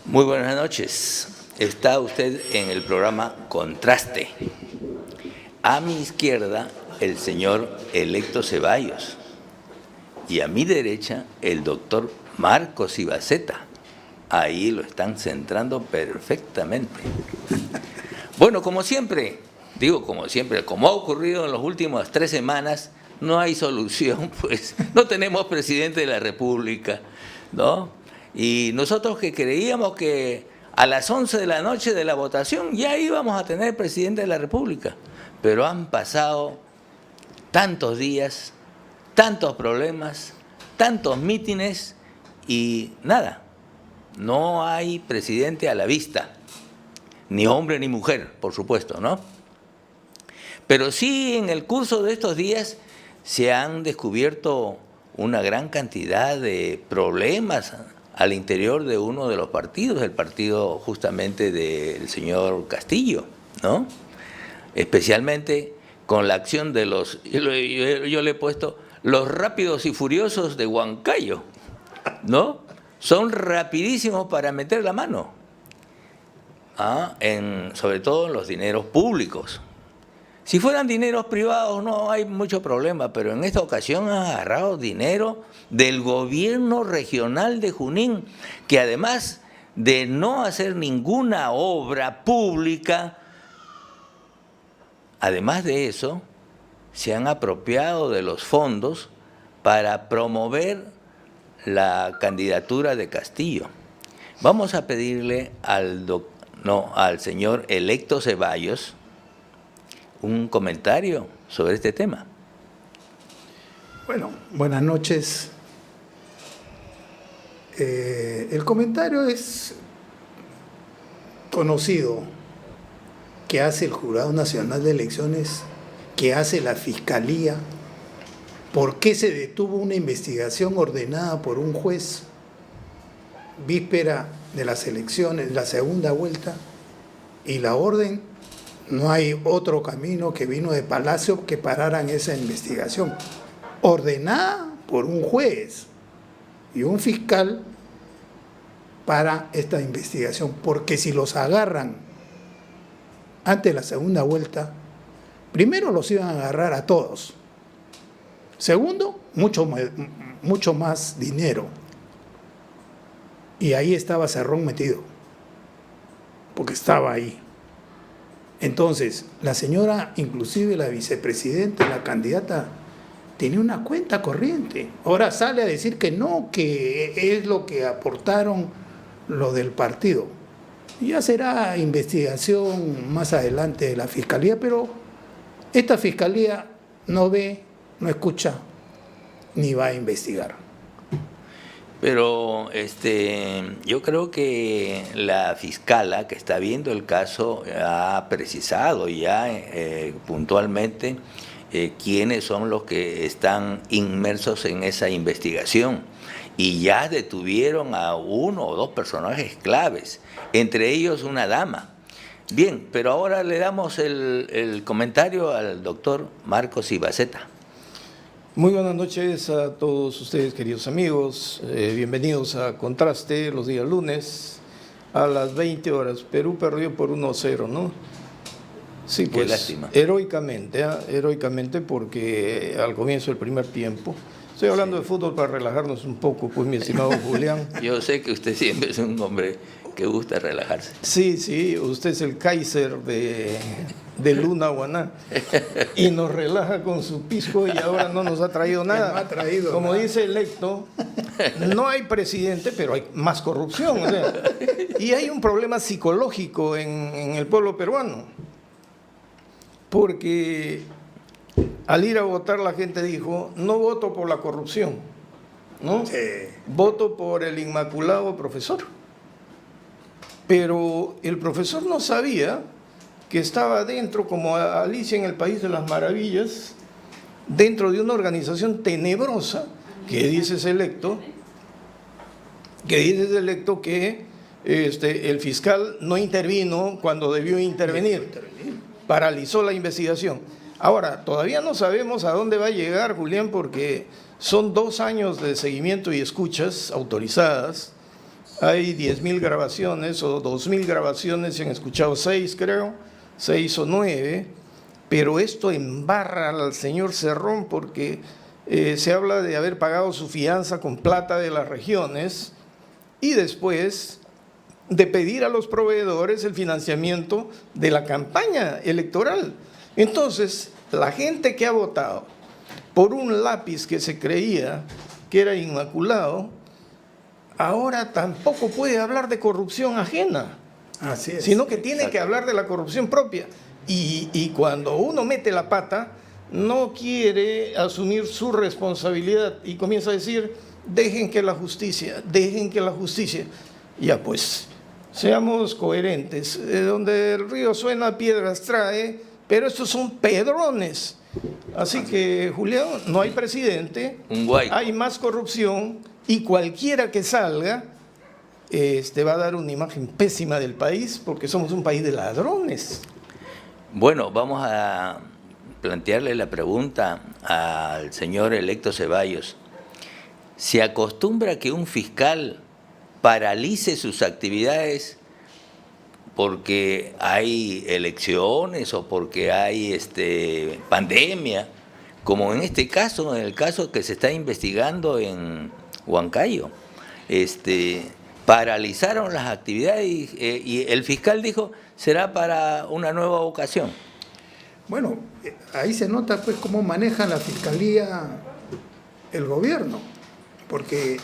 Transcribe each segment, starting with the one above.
Muy buenas noches. Está usted en el programa Contraste. A mi izquierda, el señor Electo Ceballos. Y a mi derecha, el doctor Marcos Ibaceta. Ahí lo están centrando perfectamente. Bueno, como siempre, como ha ocurrido en las últimas 3 semanas, no hay solución, pues no tenemos presidente de la República, ¿no? Y nosotros que creíamos que a las 11 de la noche de la votación ya íbamos a tener presidente de la República, pero han pasado tantos días, tantos problemas, tantos mítines y nada, no hay presidente a la vista, ni hombre ni mujer, por supuesto, ¿no? Pero sí, en el curso de estos días se han descubierto una gran cantidad de problemas al interior de uno de los partidos, el partido justamente del señor Castillo, ¿no? Especialmente con la acción de los, yo le he puesto, los rápidos y furiosos de Huancayo, ¿no? Son rapidísimos para meter la mano, sobre todo en los dineros públicos. Si fueran dineros privados no hay mucho problema, pero en esta ocasión han agarrado dinero del gobierno regional de Junín, que además de no hacer ninguna obra pública, además de eso, se han apropiado de los fondos para promover la candidatura de Castillo. Vamos a pedirle al señor Electo Ceballos un comentario sobre este tema. Bueno, buenas noches. El comentario es conocido que hace el Jurado Nacional de Elecciones, que hace la Fiscalía. ¿Por qué se detuvo una investigación ordenada por un juez víspera de las elecciones, la segunda vuelta, y la orden? No hay otro camino que vino de Palacio que pararan esa investigación, ordenada por un juez y un fiscal para esta investigación, porque si los agarran antes de la segunda vuelta, primero los iban a agarrar a todos, segundo, mucho más dinero, y ahí estaba Cerrón metido, porque estaba ahí. Entonces, la señora, inclusive la vicepresidenta, la candidata, tenía una cuenta corriente. Ahora sale a decir que no, que es lo que aportaron lo del partido. Ya será investigación más adelante de la Fiscalía, pero esta Fiscalía no ve, no escucha, ni va a investigar. Pero yo creo que la fiscala que está viendo el caso ha precisado ya puntualmente quiénes son los que están inmersos en esa investigación, y ya detuvieron a 1 o 2 personajes claves, entre ellos una dama. Bien, pero ahora le damos el comentario al doctor Marcos Ibaceta. Muy buenas noches a todos ustedes, queridos amigos. Bienvenidos a Contraste los días lunes a las 20 horas. Perú perdió por 1-0, ¿no? Sí, pues, qué lástima. Heroicamente, porque al comienzo del primer tiempo, estoy hablando de fútbol para relajarnos un poco, pues, mi estimado Julián. Yo sé que usted siempre es un hombre que gusta relajarse. Sí, usted es el Kaiser de Luna Guaná y nos relaja con su pisco, y ahora no nos ha traído nada. No ha traído Como nada. dice Electo, no hay presidente, pero hay más corrupción. O sea, y hay un problema psicológico en el pueblo peruano, porque al ir a votar la gente dijo: no voto por la corrupción, ¿no? Sí. Voto por el inmaculado profesor. Pero el profesor no sabía que estaba dentro, como Alicia en el País de las Maravillas, dentro de una organización tenebrosa que dice Electo, que el fiscal no intervino cuando debió intervenir, paralizó la investigación. Ahora, todavía no sabemos a dónde va a llegar, Julián, porque son 2 años de seguimiento y escuchas autorizadas hay 10.000 grabaciones o 2.000 grabaciones, se han escuchado 6 creo, 6 o 9, pero esto embarra al señor Cerrón porque se habla de haber pagado su fianza con plata de las regiones y después de pedir a los proveedores el financiamiento de la campaña electoral. Entonces, la gente que ha votado por un lápiz que se creía que era inmaculado, ahora tampoco puede hablar de corrupción ajena, Así es. sino que tiene que hablar de la corrupción propia. Y cuando uno mete la pata, no quiere asumir su responsabilidad y comienza a decir, dejen que la justicia. Ya pues, seamos coherentes. Donde el río suena, piedras trae, pero estos son pedrones. Así que, Julián, no hay presidente, hay más corrupción y cualquiera que salga va a dar una imagen pésima del país porque somos un país de ladrones. Bueno, vamos a plantearle la pregunta al señor electo Ceballos. ¿Se acostumbra que un fiscal paralice sus actividades porque hay elecciones o porque hay pandemia, como en este caso, en el caso que se está investigando en Huancayo? Paralizaron las actividades y el fiscal dijo, será para una nueva ocasión. Bueno, ahí se nota pues cómo maneja la fiscalía el gobierno, porque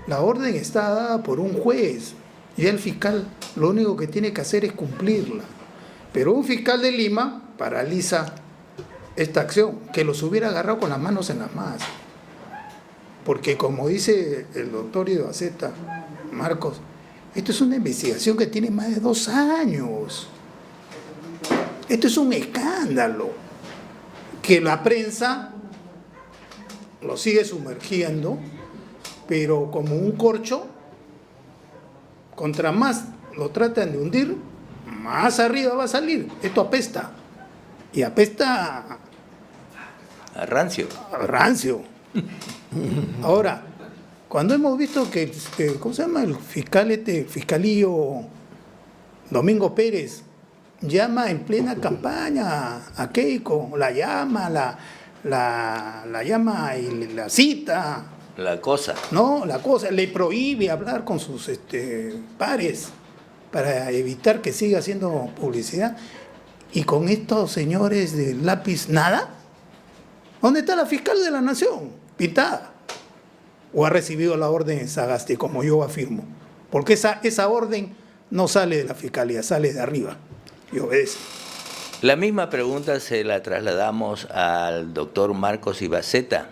la orden está dada por un juez y el fiscal lo único que tiene que hacer es cumplirla. Pero un fiscal de Lima paraliza esta acción, que los hubiera agarrado con las manos en las masas. Porque como dice el doctor Ibaceta, Marcos, esto es una investigación que tiene más de 2 años. Esto es un escándalo que la prensa lo sigue sumergiendo, pero como un corcho, contra más lo tratan de hundir, más arriba va a salir. Esto apesta. Y apesta a rancio. A rancio. Ahora, cuando hemos visto que, ¿cómo se llama? El fiscalillo Domingo Pérez llama en plena campaña a Keiko, la llama y la cita. La cosa. No, la cosa, le prohíbe hablar con sus pares para evitar que siga haciendo publicidad. Y con estos señores del lápiz, ¿nada? ¿Dónde está la fiscal de la nación? Pintada. ¿O ha recibido la orden en Sagasti, como yo afirmo? Porque esa orden no sale de la fiscalía, sale de arriba y obedece. La misma pregunta se la trasladamos al doctor Marcos Ibaceta.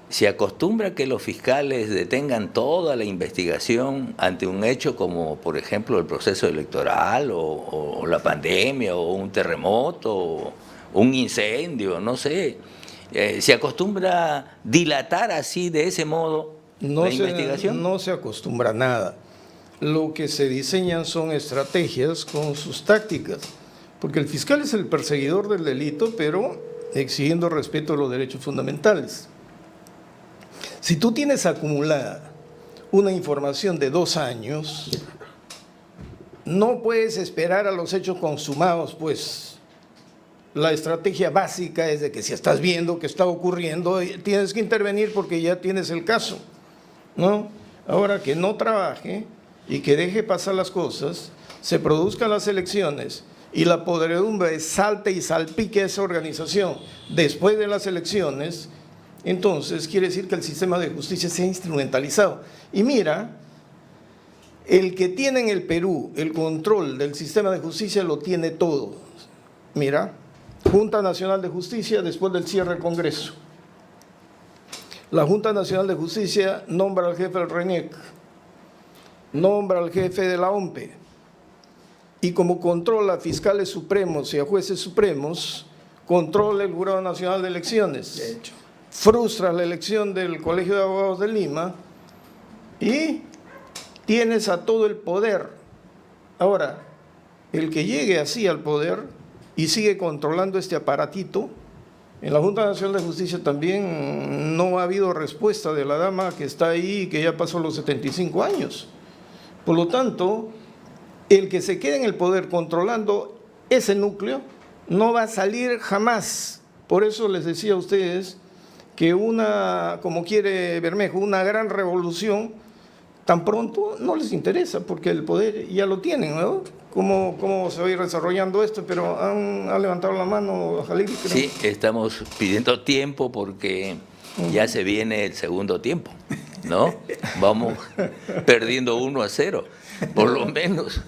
¿Se acostumbra que los fiscales detengan toda la investigación ante un hecho como, por ejemplo, el proceso electoral o la pandemia o un terremoto o un incendio, no sé? ¿Se acostumbra dilatar así, de ese modo, la investigación? No se acostumbra a nada. Lo que se diseñan son estrategias con sus tácticas, porque el fiscal es el perseguidor del delito, pero exigiendo respeto a los derechos fundamentales. Si tú tienes acumulada una información de 2 años, no puedes esperar a los hechos consumados, pues. La estrategia básica es de que si estás viendo que está ocurriendo, tienes que intervenir porque ya tienes el caso, ¿no? Ahora, que no trabaje y que deje pasar las cosas, se produzcan las elecciones y la podredumbre salte y salpique a esa organización después de las elecciones, entonces quiere decir que el sistema de justicia se ha instrumentalizado. Y mira, el que tiene en el Perú el control del sistema de justicia lo tiene todo. Mira, Junta Nacional de Justicia después del cierre del Congreso. La Junta Nacional de Justicia nombra al jefe del RENIEC, nombra al jefe de la OMPE, y como controla a fiscales supremos y a jueces supremos, controla el Jurado Nacional de Elecciones. De hecho. Frustra la elección del Colegio de Abogados de Lima y tienes a todo el poder. Ahora, el que llegue así al poder y sigue controlando este aparatito, en la Junta Nacional de Justicia también no ha habido respuesta de la dama que está ahí y que ya pasó los 75 años. Por lo tanto, el que se quede en el poder controlando ese núcleo no va a salir jamás. Por eso les decía a ustedes que como quiere Bermejo, una gran revolución, tan pronto no les interesa, porque el poder ya lo tienen, ¿no? ¿Cómo se va a ir desarrollando esto? Pero ha levantado la mano Jalil. Sí, estamos pidiendo tiempo porque ya se viene el segundo tiempo, ¿no? Vamos perdiendo 1-0, por lo menos.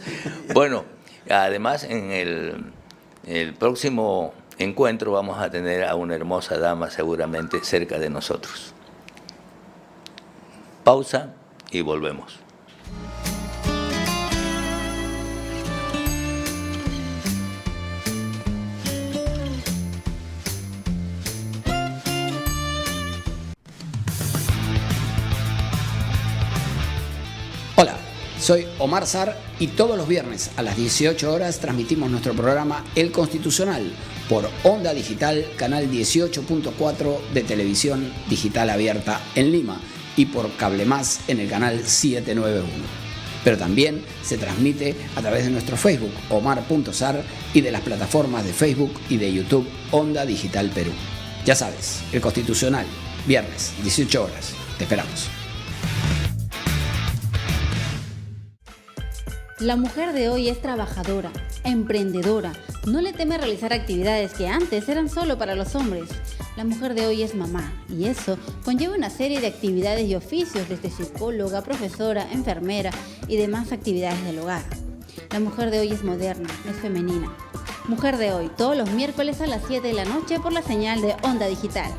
Bueno, además en el próximo encuentro vamos a tener a una hermosa dama seguramente cerca de nosotros. Pausa y volvemos. Hola, soy Omar Sar y todos los viernes a las 18 horas transmitimos nuestro programa El Constitucional por Onda Digital, canal 18.4 de televisión digital abierta en Lima y por Cable Más en el canal 791. Pero también se transmite a través de nuestro Facebook, Omar.Sar, y de las plataformas de Facebook y de YouTube Onda Digital Perú. Ya sabes, El Constitucional, viernes, 18 horas. Te esperamos. La mujer de hoy es trabajadora, emprendedora, no le teme realizar actividades que antes eran solo para los hombres. La mujer de hoy es mamá y eso conlleva una serie de actividades y oficios desde psicóloga, profesora, enfermera y demás actividades del hogar. La mujer de hoy es moderna, es femenina. Mujer de hoy, todos los miércoles a las 7 de la noche por la señal de Onda Digital.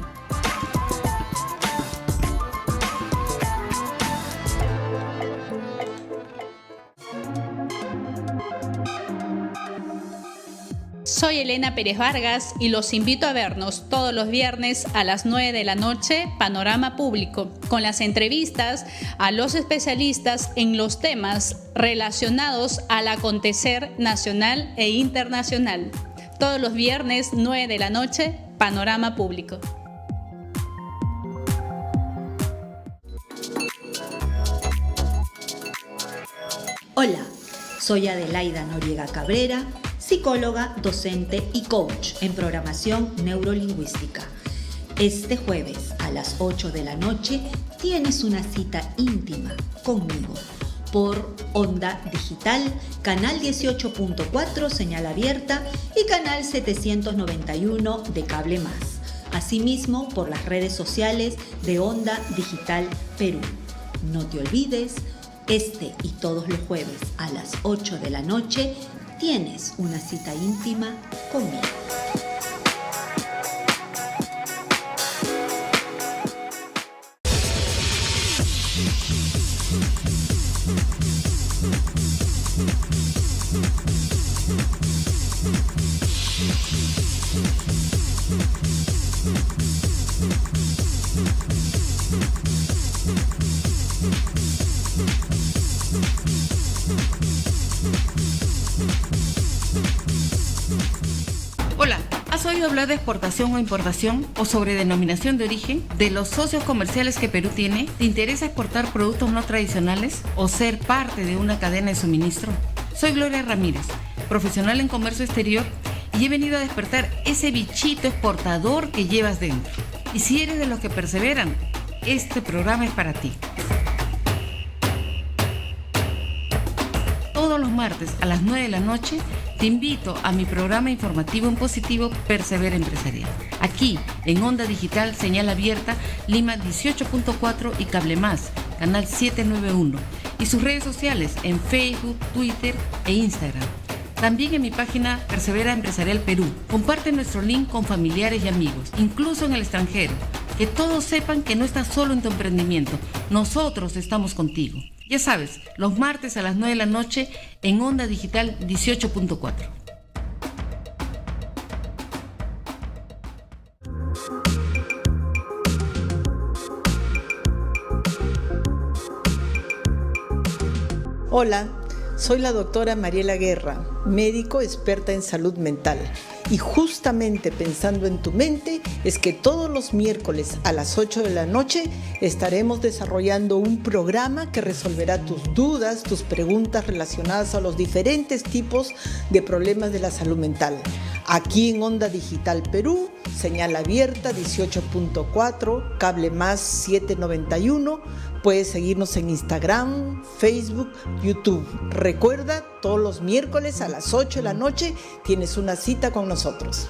Soy Elena Pérez Vargas y los invito a vernos todos los viernes a las 9 de la noche, Panorama Público, con las entrevistas a los especialistas en los temas relacionados al acontecer nacional e internacional. Todos los viernes, 9 de la noche, Panorama Público. Hola, soy Adelaida Noriega Cabrera, psicóloga, docente y coach en programación neurolingüística. Este jueves a las 8 de la noche tienes una cita íntima conmigo por Onda Digital, canal 18.4 señal abierta y canal 791 de Cable Más. Asimismo por las redes sociales de Onda Digital Perú. No te olvides, este y todos los jueves a las 8 de la noche tienes una cita íntima conmigo. Hola, ¿has oído hablar de exportación o importación o sobre denominación de origen? ¿De los socios comerciales que Perú tiene? ¿Te interesa exportar productos no tradicionales o ser parte de una cadena de suministro? Soy Gloria Ramírez, profesional en comercio exterior y he venido a despertar ese bichito exportador que llevas dentro. Y si eres de los que perseveran, este programa es para ti. Todos los martes a las 9 de la noche te invito a mi programa informativo en positivo Persevera Empresarial. Aquí, en Onda Digital, señal abierta, Lima 18.4 y Cable Más, canal 791. Y sus redes sociales en Facebook, Twitter e Instagram. También en mi página Persevera Empresarial Perú. Comparte nuestro link con familiares y amigos, incluso en el extranjero. Que todos sepan que no estás solo en tu emprendimiento. Nosotros estamos contigo. Ya sabes, los martes a las 9 de la noche en Onda Digital 18.4. Hola, soy la doctora Mariela Guerra, médico experta en salud mental. Y justamente pensando en tu mente es que todos los miércoles a las 8 de la noche estaremos desarrollando un programa que resolverá tus dudas, tus preguntas relacionadas a los diferentes tipos de problemas de la salud mental. Aquí en Onda Digital Perú, señal abierta 18.4, cable más 791. Puedes seguirnos en Instagram, Facebook, YouTube. Recuerda, todos los miércoles a las 8 de la noche tienes una cita con nosotros.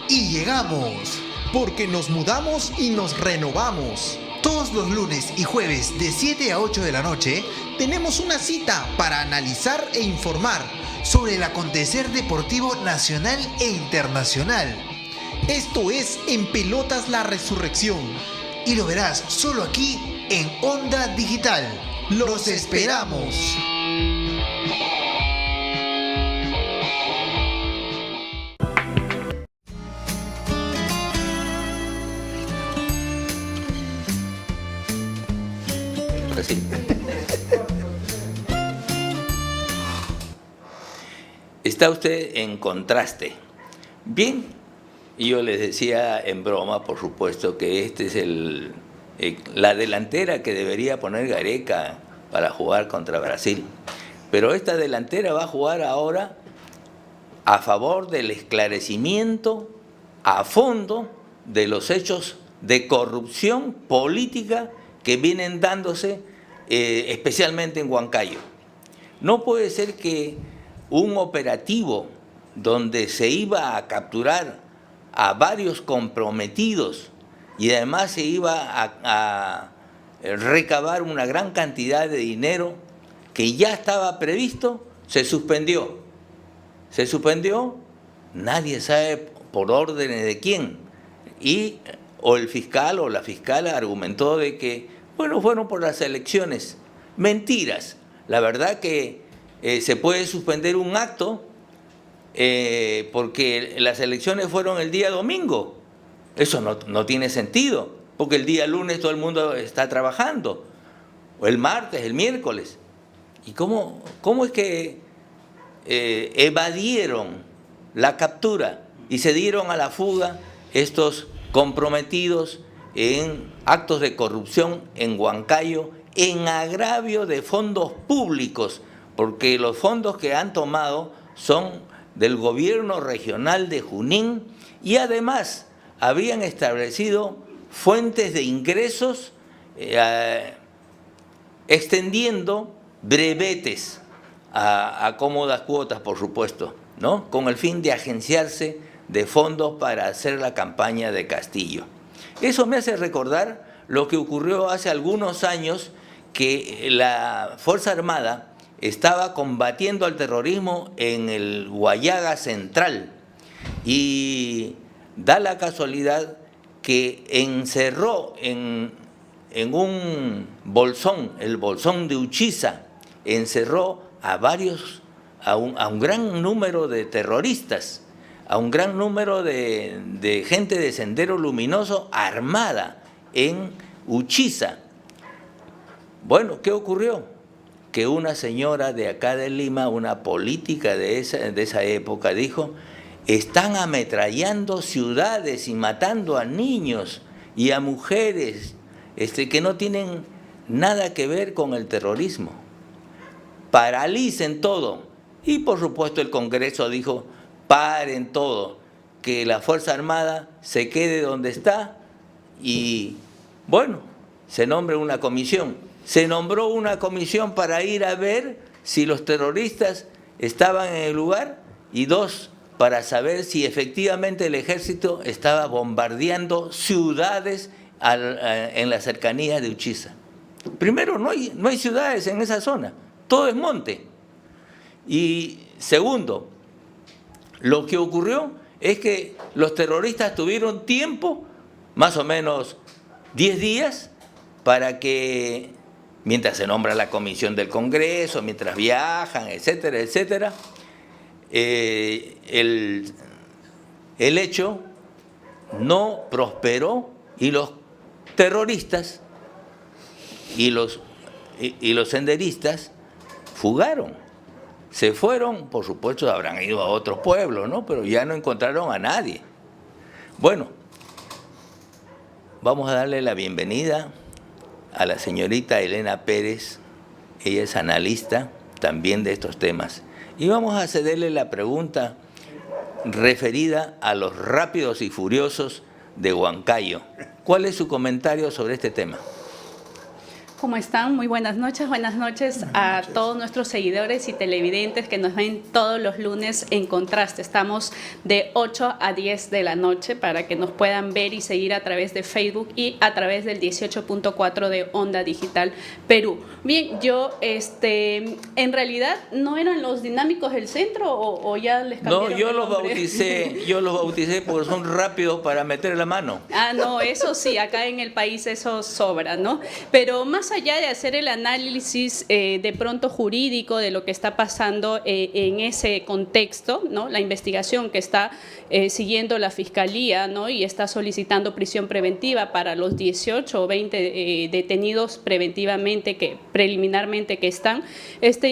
Y llegamos, porque nos mudamos y nos renovamos. Todos los lunes y jueves de 7 a 8 de la noche tenemos una cita para analizar e informar sobre el acontecer deportivo nacional e internacional. Esto es En Pelotas la Resurrección y lo verás solo aquí en Onda Digital. ¡Los esperamos! Sí. Está usted en contraste. Bien, y yo les decía en broma, por supuesto, que este es la delantera que debería poner Gareca para jugar contra Brasil. Pero esta delantera va a jugar ahora a favor del esclarecimiento a fondo de los hechos de corrupción política que vienen dándose especialmente en Huancayo. No puede ser que un operativo donde se iba a capturar a varios comprometidos y además se iba a recabar una gran cantidad de dinero que ya estaba previsto, se suspendió. Se suspendió, nadie sabe por órdenes de quién. Y o el fiscal o la fiscal argumentó de que bueno, fueron por las elecciones. Mentiras. La verdad que se puede suspender un acto porque las elecciones fueron el día domingo. Eso no tiene sentido, porque el día lunes todo el mundo está trabajando, o el martes, el miércoles. ¿Y cómo es que evadieron la captura y se dieron a la fuga estos comprometidos en actos de corrupción en Huancayo, en agravio de fondos públicos, porque los fondos que han tomado son del gobierno regional de Junín y además habían establecido fuentes de ingresos extendiendo brevetes a cómodas cuotas, por supuesto, ¿no? Con el fin de agenciarse de fondos para hacer la campaña de Castillo. Eso me hace recordar lo que ocurrió hace algunos años, que la Fuerza Armada estaba combatiendo al terrorismo en el Guayaga Central y da la casualidad que encerró en un bolsón, el bolsón de Uchiza, encerró a un gran número de terroristas, a un gran número de gente de Sendero Luminoso armada en Uchiza. Bueno, ¿qué ocurrió? Que una señora de acá de Lima, una política de esa época, dijo: están ametrallando ciudades y matando a niños y a mujeres que no tienen nada que ver con el terrorismo. Paralicen todo. Y por supuesto el Congreso dijo: paren todo, que la Fuerza Armada se quede donde está y, bueno, se nombre una comisión. Se nombró una comisión para ir a ver si los terroristas estaban en el lugar y dos, para saber si efectivamente el ejército estaba bombardeando ciudades en las cercanías de Uchiza. Primero, no hay ciudades en esa zona, todo es monte. Y segundo, lo que ocurrió es que los terroristas tuvieron tiempo, más o menos 10 días, para que, mientras se nombra la comisión del Congreso, mientras viajan, etcétera, etcétera, el hecho no prosperó y los terroristas y los senderistas fugaron. Se fueron, por supuesto, habrán ido a otros pueblos, ¿no? Pero ya no encontraron a nadie. Bueno, vamos a darle la bienvenida a la señorita Elena Pérez. Ella es analista también de estos temas. Y vamos a hacerle la pregunta referida a los rápidos y furiosos de Huancayo. ¿Cuál es su comentario sobre este tema? ¿Cómo están? Muy buenas noches a todos nuestros seguidores y televidentes que nos ven todos los lunes en Contraste. Estamos de 8 a 10 de la noche para que nos puedan ver y seguir a través de Facebook y a través del 18.4 de Onda Digital Perú. Bien, yo en realidad no eran los dinámicos del centro o ya les cambiaron. No, yo los bauticé porque son rápidos para meter la mano. Ah, no, eso sí, acá en el país eso sobra, ¿no? Pero más allá de hacer el análisis de pronto jurídico de lo que está pasando en ese contexto, ¿no? La investigación que está siguiendo la Fiscalía, ¿no? Y está solicitando prisión preventiva para los 18 o 20 detenidos preliminarmente que están.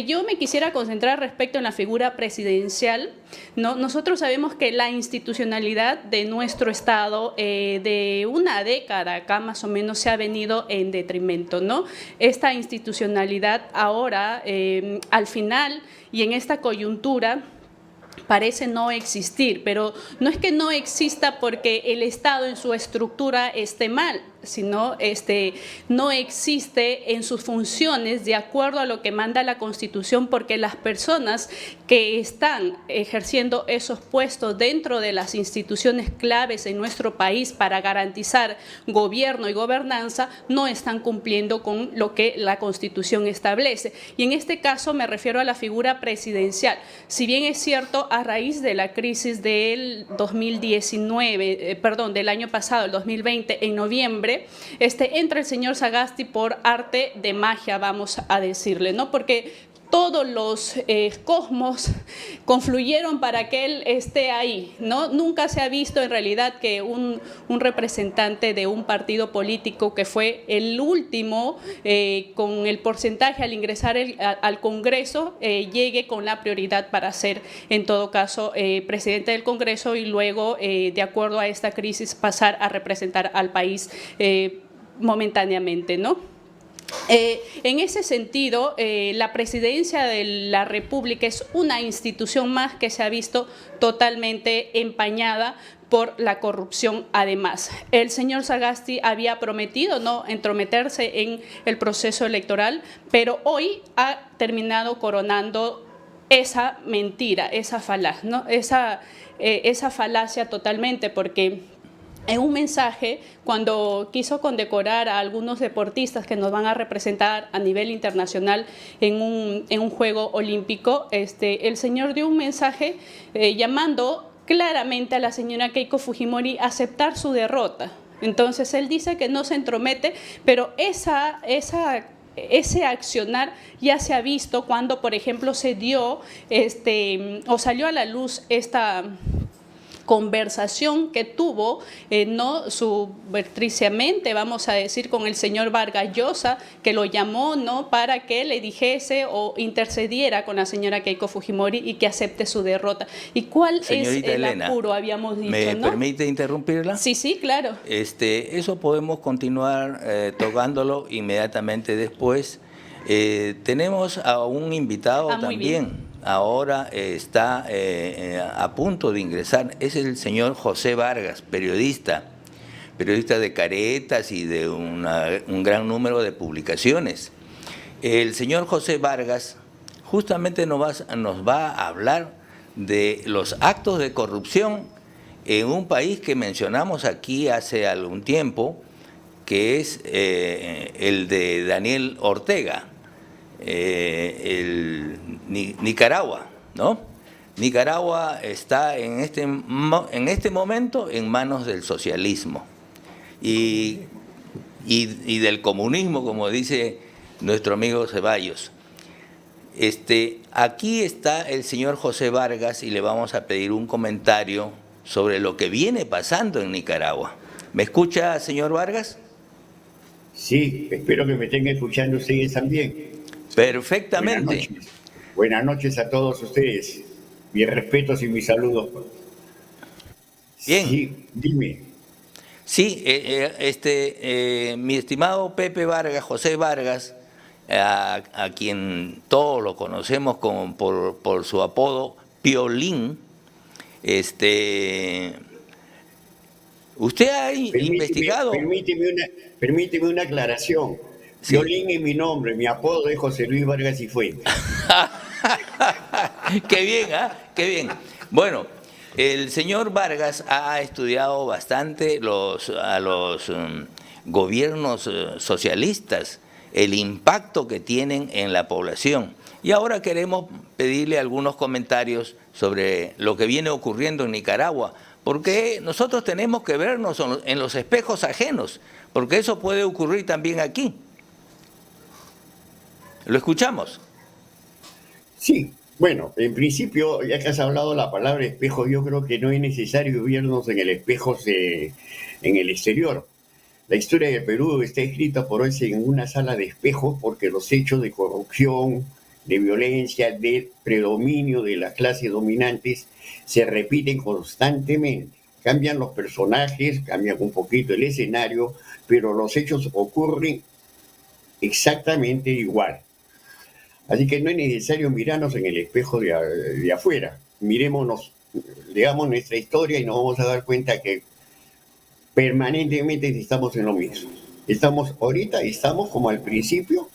Yo me quisiera concentrar respecto en la figura presidencial, ¿no? Nosotros sabemos que la institucionalidad de nuestro Estado de una década acá más o menos se ha venido en detrimento, ¿no? Esta institucionalidad ahora, al final y en esta coyuntura, parece no existir, pero no es que no exista porque el Estado en su estructura esté mal, sino no existe en sus funciones de acuerdo a lo que manda la Constitución, porque las personas que están ejerciendo esos puestos dentro de las instituciones claves en nuestro país para garantizar gobierno y gobernanza no están cumpliendo con lo que la Constitución establece. Y en este caso me refiero a la figura presidencial. Si bien es cierto, a raíz de la crisis del 2019, del año pasado, el 2020, en noviembre, entra el señor Sagasti por arte de magia, vamos a decirle, ¿no? Porque todos los cosmos confluyeron para que él esté ahí, ¿no? Nunca se ha visto en realidad que un representante de un partido político que fue el último con el porcentaje al ingresar al Congreso llegue con la prioridad para ser, en todo caso, presidente del Congreso y luego, de acuerdo a esta crisis, pasar a representar al país momentáneamente, ¿no? En ese sentido, la presidencia de la República es una institución más que se ha visto totalmente empañada por la corrupción. Además, el señor Sagasti había prometido no entrometerse en el proceso electoral, pero hoy ha terminado coronando esa mentira, esa falacia, ¿no? Esa falacia totalmente, porque en un mensaje, cuando quiso condecorar a algunos deportistas que nos van a representar a nivel internacional en un juego olímpico, el señor dio un mensaje llamando claramente a la señora Keiko Fujimori a aceptar su derrota. Entonces, él dice que no se entromete, pero ese accionar ya se ha visto cuando, por ejemplo, se dio o salió a la luz esta conversación que tuvo, no subrepticiamente, vamos a decir, con el señor Vargas Llosa, que lo llamó, ¿no?, para que le dijese o intercediera con la señora Keiko Fujimori y que acepte su derrota. ¿Y cuál Señorita es el Elena, apuro? Habíamos dicho, ¿me ¿no? permite interrumpirla? Sí, sí, claro. Eso podemos continuar tocándolo inmediatamente después. Tenemos a un invitado también. Ahora está a punto de ingresar, es el señor José Vargas, periodista de caretas y de un gran número de publicaciones. El señor José Vargas justamente nos va a hablar de los actos de corrupción en un país que mencionamos aquí hace algún tiempo, que es el de Daniel Ortega. Nicaragua, ¿no? Nicaragua está en este momento en manos del socialismo y del comunismo, como dice nuestro amigo Ceballos. Aquí está el señor José Vargas y le vamos a pedir un comentario sobre lo que viene pasando en Nicaragua. ¿Me escucha, señor Vargas? Sí, espero que me estén escuchando ustedes también. Perfectamente. Buenas noches a todos ustedes. Mis respetos y mis saludos. Bien. Sí, dime. Sí, mi estimado Pepe Vargas, José Vargas, a quien todos lo conocemos por su apodo Piolín, ¿usted ha investigado? Permíteme una aclaración. Sí. Piolín es mi nombre, mi apodo es José Luis Vargas y Fuentes. Qué bien, qué bien. Bueno, el señor Vargas ha estudiado bastante a los gobiernos socialistas, el impacto que tienen en la población. Y ahora queremos pedirle algunos comentarios sobre lo que viene ocurriendo en Nicaragua, porque nosotros tenemos que vernos en los espejos ajenos, porque eso puede ocurrir también aquí. ¿Lo escuchamos? Sí, bueno, en principio, ya que has hablado la palabra espejo, yo creo que no es necesario vernos en el espejo en el exterior. La historia de Perú está escrita por hoy en una sala de espejos porque los hechos de corrupción, de violencia, de predominio de las clases dominantes se repiten constantemente. Cambian los personajes, cambian un poquito el escenario, pero los hechos ocurren exactamente igual. Así que no es necesario mirarnos en el espejo de afuera. Mirémonos, leamos nuestra historia y nos vamos a dar cuenta que permanentemente estamos en lo mismo. Ahorita estamos como al principio,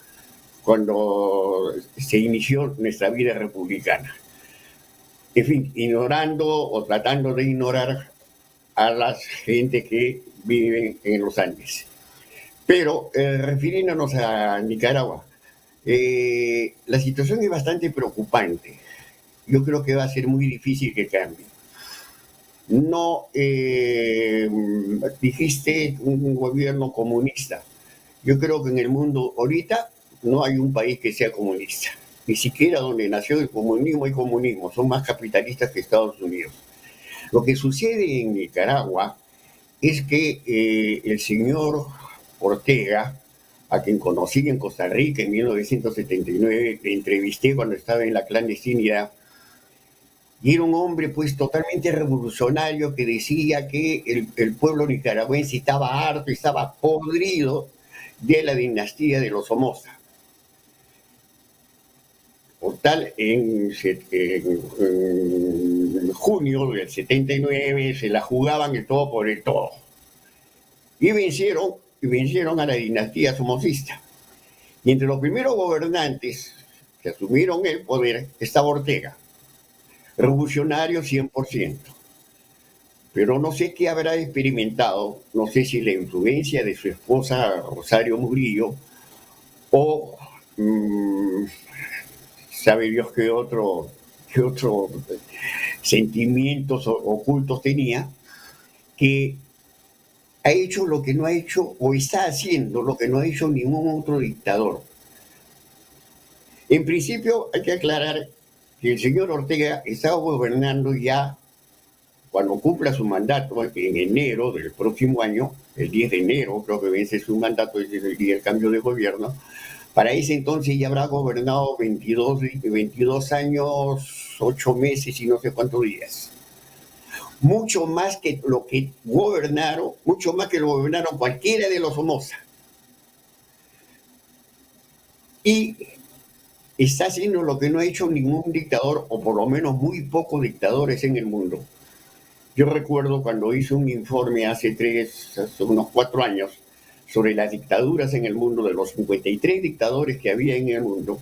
cuando se inició nuestra vida republicana. En fin, ignorando o tratando de ignorar a la gente que vive en los Andes. Pero refiriéndonos a Nicaragua, la situación es bastante preocupante. Yo creo que va a ser muy difícil que cambie. No dijiste un gobierno comunista. Yo creo que en el mundo ahorita no hay un país que sea comunista. Ni siquiera donde nació el comunismo hay comunismo. Son más capitalistas que Estados Unidos. Lo que sucede en Nicaragua es que el señor Ortega, a quien conocí en Costa Rica en 1979, le entrevisté cuando estaba en la clandestinidad, y era un hombre pues totalmente revolucionario que decía que el pueblo nicaragüense estaba harto, estaba podrido de la dinastía de los Somoza. Por tal, en junio del 79 se la jugaban el todo por el todo. Y vencieron a la dinastía somocista. Y entre los primeros gobernantes que asumieron el poder estaba Ortega, revolucionario 100%. Pero no sé qué habrá experimentado, no sé si la influencia de su esposa Rosario Murillo o sabe Dios qué otro sentimientos ocultos tenía, que ha hecho lo que no ha hecho o está haciendo lo que no ha hecho ningún otro dictador. En principio hay que aclarar que el señor Ortega estaba gobernando ya cuando cumpla su mandato en enero del próximo año, el 10 de enero creo que vence su mandato, es el día del cambio de gobierno. Para ese entonces ya habrá gobernado 22 años, 8 meses y no sé cuántos días. Mucho más que lo que gobernaron cualquiera de los Somoza. Y está haciendo lo que no ha hecho ningún dictador, o por lo menos muy pocos dictadores en el mundo. Yo recuerdo cuando hice un informe hace unos 4 años sobre las dictaduras en el mundo, de los 53 dictadores que había en el mundo,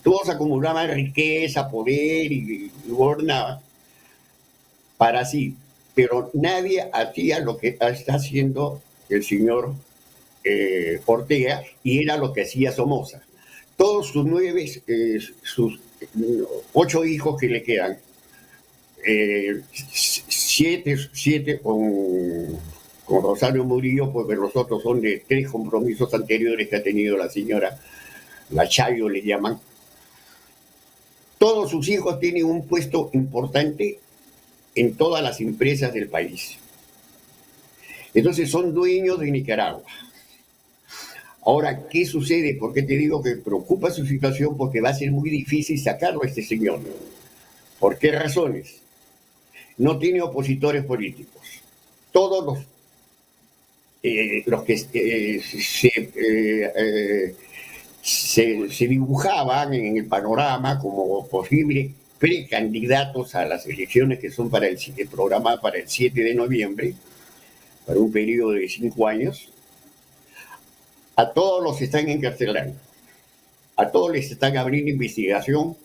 todos acumulaban riqueza, poder y gobernaban para sí, pero nadie hacía lo que está haciendo el señor Ortega, y era lo que hacía Somoza. Todos sus 8 hijos que le quedan, 7 con Rosario Murillo, porque los otros son de 3 compromisos anteriores que ha tenido la señora, la Chayo le llaman. Todos sus hijos tienen un puesto importante en todas las empresas del país. Entonces son dueños de Nicaragua. Ahora, ¿qué sucede? ¿Por qué te digo que preocupa su situación? Porque va a ser muy difícil sacarlo a este señor. ¿Por qué razones? No tiene opositores políticos. Todos los que se dibujaban en el panorama como posibles precandidatos a las elecciones que son para el programa para el 7 de noviembre, para un periodo de 5 años, a todos los están encarcelando, a todos les están abriendo investigación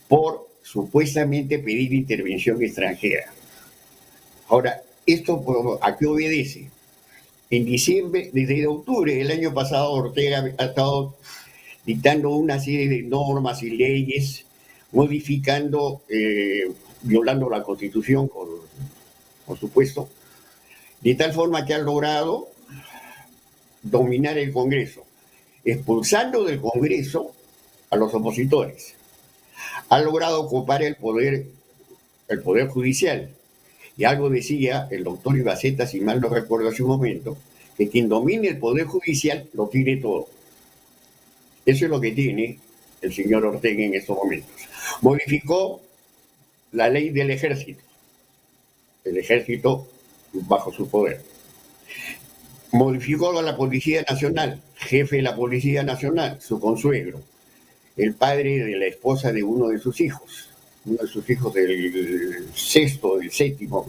por supuestamente pedir intervención extranjera. Ahora, ¿esto a qué obedece? En diciembre, desde octubre del año pasado, Ortega ha estado dictando una serie de normas y leyes, modificando, violando la Constitución, por supuesto, de tal forma que ha logrado dominar el Congreso, expulsando del Congreso a los opositores. Ha logrado ocupar el poder judicial. Y algo decía el doctor Ibaceta, si mal no recuerdo hace un momento, que quien domine el poder judicial lo tiene todo. Eso es lo que tiene el señor Ortega en estos momentos. Modificó la ley del ejército. El ejército bajo su poder. Modificó a la Policía Nacional, jefe de la Policía Nacional, su consuegro, el padre de la esposa de uno de sus hijos del sexto, del séptimo,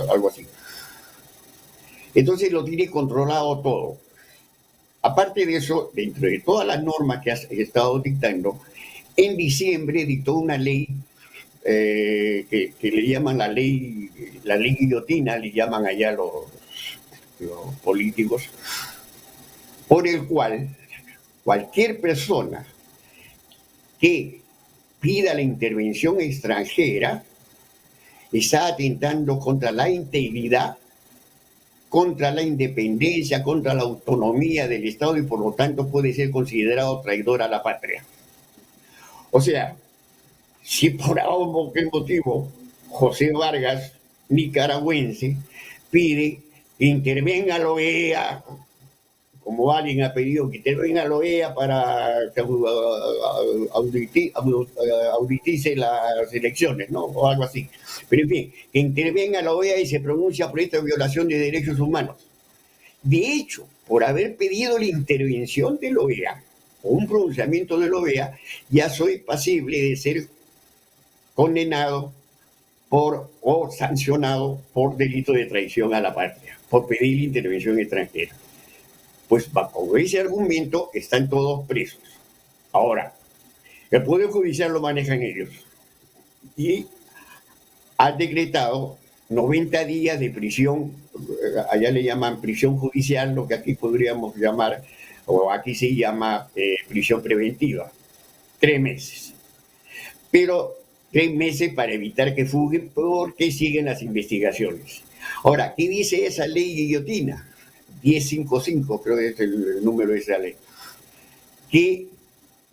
algo así. Entonces lo tiene controlado todo. Aparte de eso, dentro de todas las normas que ha estado dictando, en diciembre dictó una ley que le llaman la ley guillotina, le llaman allá los políticos, por el cual cualquier persona que pida la intervención extranjera está atentando contra la integridad, contra la independencia, contra la autonomía del Estado y por lo tanto puede ser considerado traidor a la patria. O sea, si por algún motivo José Vargas, nicaragüense, pide que intervenga la OEA, como alguien ha pedido que intervenga la OEA para que auditice las elecciones, ¿no? O algo así. Pero en fin, que intervenga la OEA y se pronuncia por esta violación de derechos humanos. De hecho, por haber pedido la intervención de la OEA, o un pronunciamiento de la OEA, ya soy pasible de ser condenado o sancionado por delito de traición a la patria, por pedir la intervención extranjera. Pues bajo ese argumento están todos presos. Ahora, el Poder Judicial lo manejan ellos y han decretado 90 días de prisión, allá le llaman prisión judicial, lo que aquí podríamos llamar, o aquí se llama prisión preventiva, 3 meses. Pero 3 meses para evitar que fuguen porque siguen las investigaciones. Ahora, ¿qué dice esa ley guillotina? 1055, creo que es el número de esa ley, que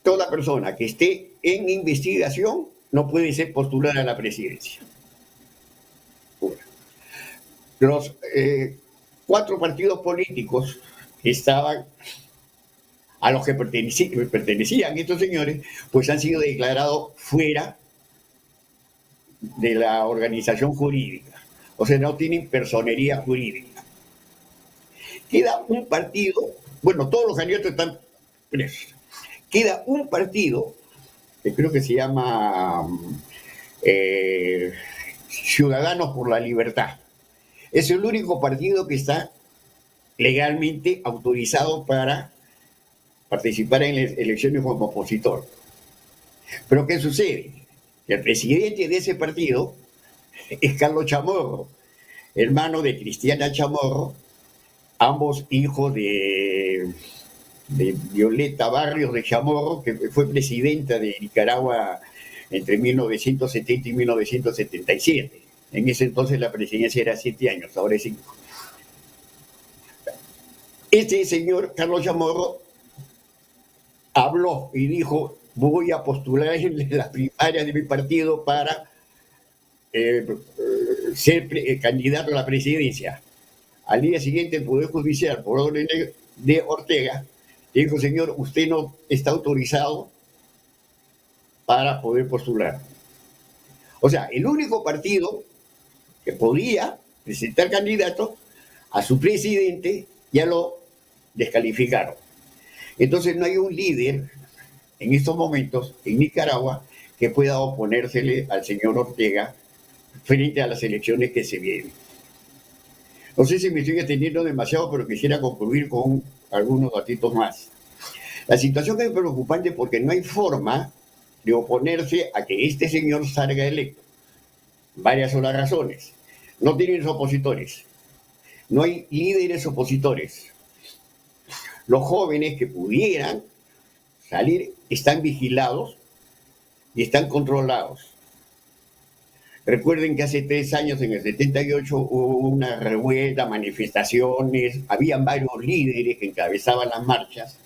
toda persona que esté en investigación no puede ser postulada a la presidencia. Los 4 partidos políticos que estaban, a los que pertenecían estos señores, pues han sido declarados fuera de la organización jurídica. O sea, no tienen personería jurídica. Queda un partido, bueno, todos los candidatos están presos. Queda un partido, que creo que se llama Ciudadanos por la Libertad. Es el único partido que está legalmente autorizado para participar en las elecciones como opositor. Pero ¿qué sucede? Que el presidente de ese partido es Carlos Chamorro, hermano de Cristiana Chamorro, ambos hijos de Violeta Barrios de Chamorro, que fue presidenta de Nicaragua entre 1970 y 1977. En ese entonces la presidencia era 7 años, ahora es 5. Este señor, Carlos Chamorro, habló y dijo: voy a postular en las primarias de mi partido para ser candidato a la presidencia. Al día siguiente, el Poder Judicial, por orden de Ortega, Dijo, señor, usted no está autorizado para poder postular. O sea, el único partido que podía presentar candidato a su presidente ya lo descalificaron. Entonces no hay un líder en estos momentos en Nicaragua que pueda oponérsele al señor Ortega frente a las elecciones que se vienen. No sé si me estoy extendiendo demasiado, pero quisiera concluir con algunos datitos más. La situación es preocupante porque no hay forma de oponerse a que este señor salga electo. Varias son las razones. No tienen opositores. No hay líderes opositores. Los jóvenes que pudieran salir están vigilados y están controlados. Recuerden que hace 3 años, en el 78, hubo una revuelta, manifestaciones, habían varios líderes que encabezaban las marchas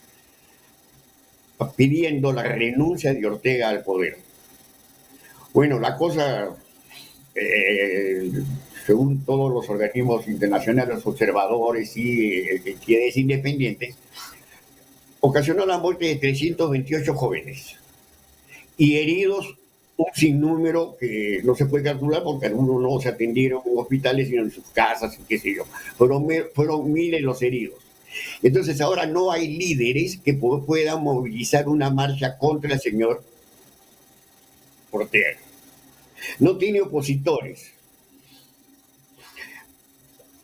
pidiendo la renuncia de Ortega al poder. Bueno, la cosa, según todos los organismos internacionales, observadores y entidades independientes, ocasionó la muerte de 328 jóvenes y heridos un sinnúmero que no se puede calcular porque algunos no se atendieron en hospitales sino en sus casas y qué sé yo. Fueron miles los heridos. Entonces ahora no hay líderes que puedan movilizar una marcha contra el señor Ortega. No tiene opositores.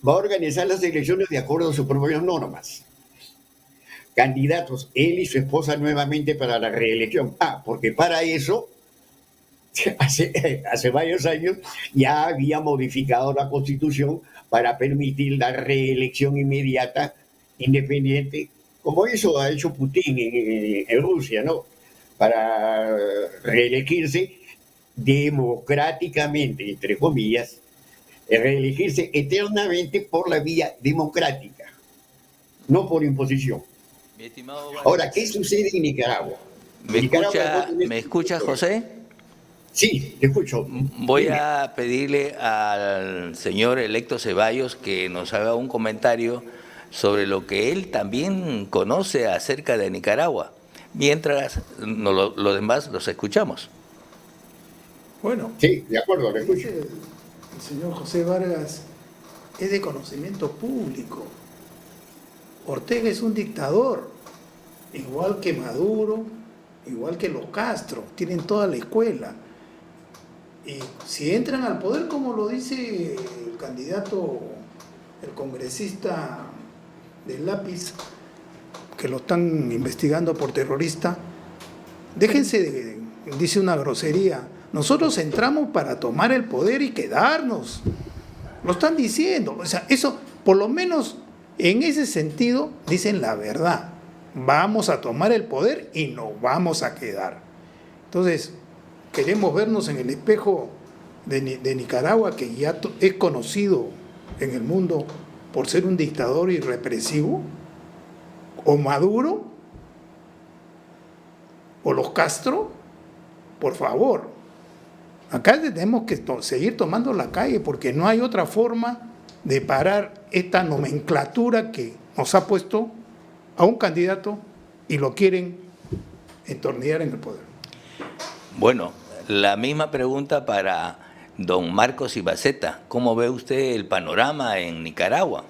Va a organizar las elecciones de acuerdo a sus propias normas. Candidatos, él y su esposa nuevamente para la reelección. Porque para eso, hace varios años, ya había modificado la Constitución para permitir la reelección inmediata, independiente, como eso ha hecho Putin en Rusia, ¿no? Para reelegirse democráticamente, entre comillas, reelegirse eternamente por la vía democrática, no por imposición. Ahora, ¿qué sucede en Nicaragua? ¿Me escucha, José? Sí, te escucho. Voy a pedirle al señor electo Ceballos que nos haga un comentario sobre lo que él también conoce acerca de Nicaragua, mientras los demás los escuchamos. Bueno, sí, de acuerdo, le escucho. El señor José Vargas es de conocimiento público. Ortega es un dictador, igual que Maduro, igual que los Castro, tienen toda la escuela. Y si entran al poder, como lo dice el candidato, el congresista del lápiz, que lo están investigando por terrorista, déjense dice una grosería, nosotros entramos para tomar el poder y quedarnos. Lo están diciendo, o sea, eso, por lo menos en ese sentido, dicen la verdad. Vamos a tomar el poder y nos vamos a quedar. Entonces, queremos vernos en el espejo de Nicaragua, que ya es conocido en el mundo por ser un dictador y represivo, o Maduro, o los Castro. Por favor, acá tenemos que seguir tomando la calle porque no hay otra forma de parar esta nomenclatura que nos ha puesto a un candidato y lo quieren entornillar en el poder. Bueno, la misma pregunta para don Marcos Ibaceta. ¿Cómo ve usted el panorama en Nicaragua?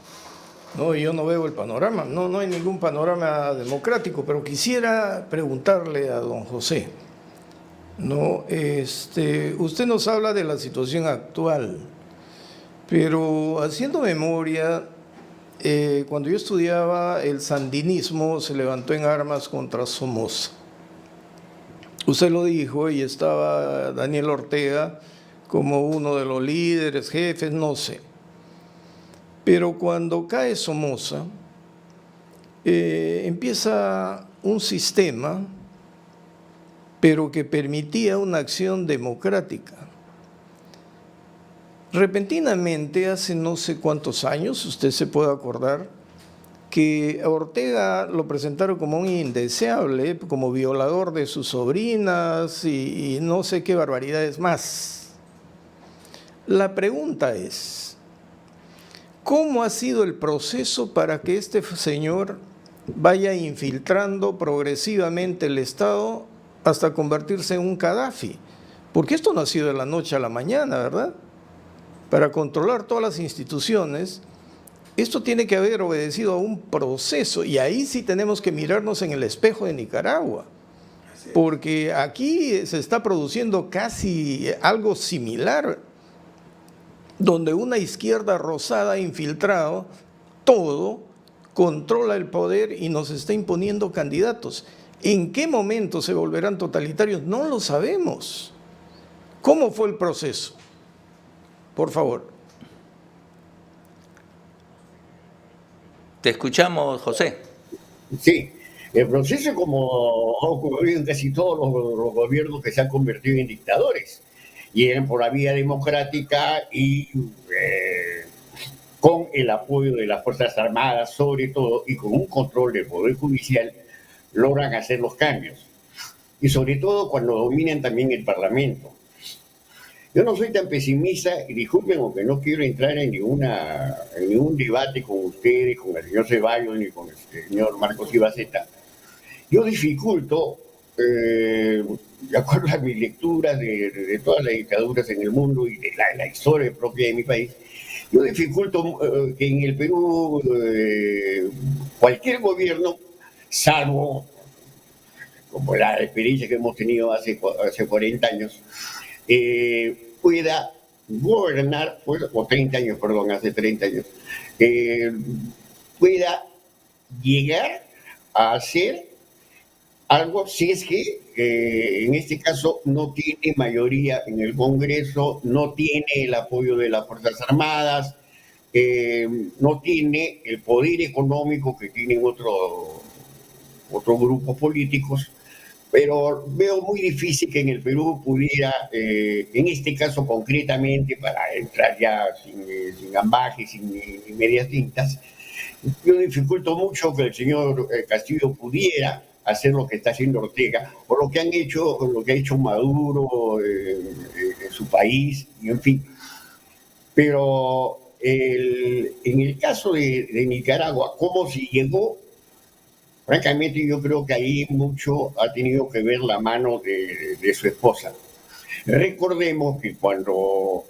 No, yo no veo el panorama, no hay ningún panorama democrático, pero quisiera preguntarle a don José, ¿no? Usted nos habla de la situación actual, pero haciendo memoria, cuando yo estudiaba, el sandinismo se levantó en armas contra Somoza. Usted lo dijo y estaba Daniel Ortega como uno de los líderes, jefes, no sé. Pero cuando cae Somoza, empieza un sistema, pero que permitía una acción democrática. Repentinamente, hace no sé cuántos años, usted se puede acordar, que a Ortega lo presentaron como un indeseable, como violador de sus sobrinas y no sé qué barbaridades más. La pregunta es, ¿cómo ha sido el proceso para que este señor vaya infiltrando progresivamente el Estado hasta convertirse en un Gaddafi. Porque esto no ha sido de la noche a la mañana, ¿verdad? Para controlar todas las instituciones, esto tiene que haber obedecido a un proceso, y ahí sí tenemos que mirarnos en el espejo de Nicaragua, porque aquí se está produciendo casi algo similar, donde una izquierda rosada ha infiltrado todo, controla el poder y nos está imponiendo candidatos. ¿En qué momento se volverán totalitarios? No lo sabemos. ¿Cómo fue el proceso? Por favor. Te escuchamos, José. Sí, el proceso, como ha ocurrido en casi todos los gobiernos que se han convertido en dictadores, y eran por la vía democrática y con el apoyo de las Fuerzas Armadas, sobre todo, y con un control del Poder Judicial, logran hacer los cambios. Y sobre todo cuando dominan también el Parlamento. Yo no soy tan pesimista, y disculpen, aunque no quiero entrar en ningún debate con ustedes, con el señor Ceballos, ni con el señor Marcos Ibaceta. Yo dificulto, de acuerdo a mis lecturas de todas las dictaduras en el mundo y de la historia propia de mi país, yo dificulto que en el Perú cualquier gobierno, salvo como la experiencia que hemos tenido hace 40 años, pueda gobernar, o 30 años, perdón, hace 30 años, pueda llegar a hacer algo si es que en este caso no tiene mayoría en el Congreso, no tiene el apoyo de las Fuerzas Armadas, no tiene el poder económico que tienen otros grupos políticos, pero veo muy difícil que en el Perú pudiera, en este caso concretamente, para entrar ya sin ambajes, sin medias tintas, yo dificulto mucho que el señor Castillo pudiera hacer lo que está haciendo Ortega, o lo que ha hecho Maduro en su país, y en fin. Pero en el caso de Nicaragua, cómo se llegó, francamente yo creo que ahí mucho ha tenido que ver la mano de su esposa. Recordemos que cuando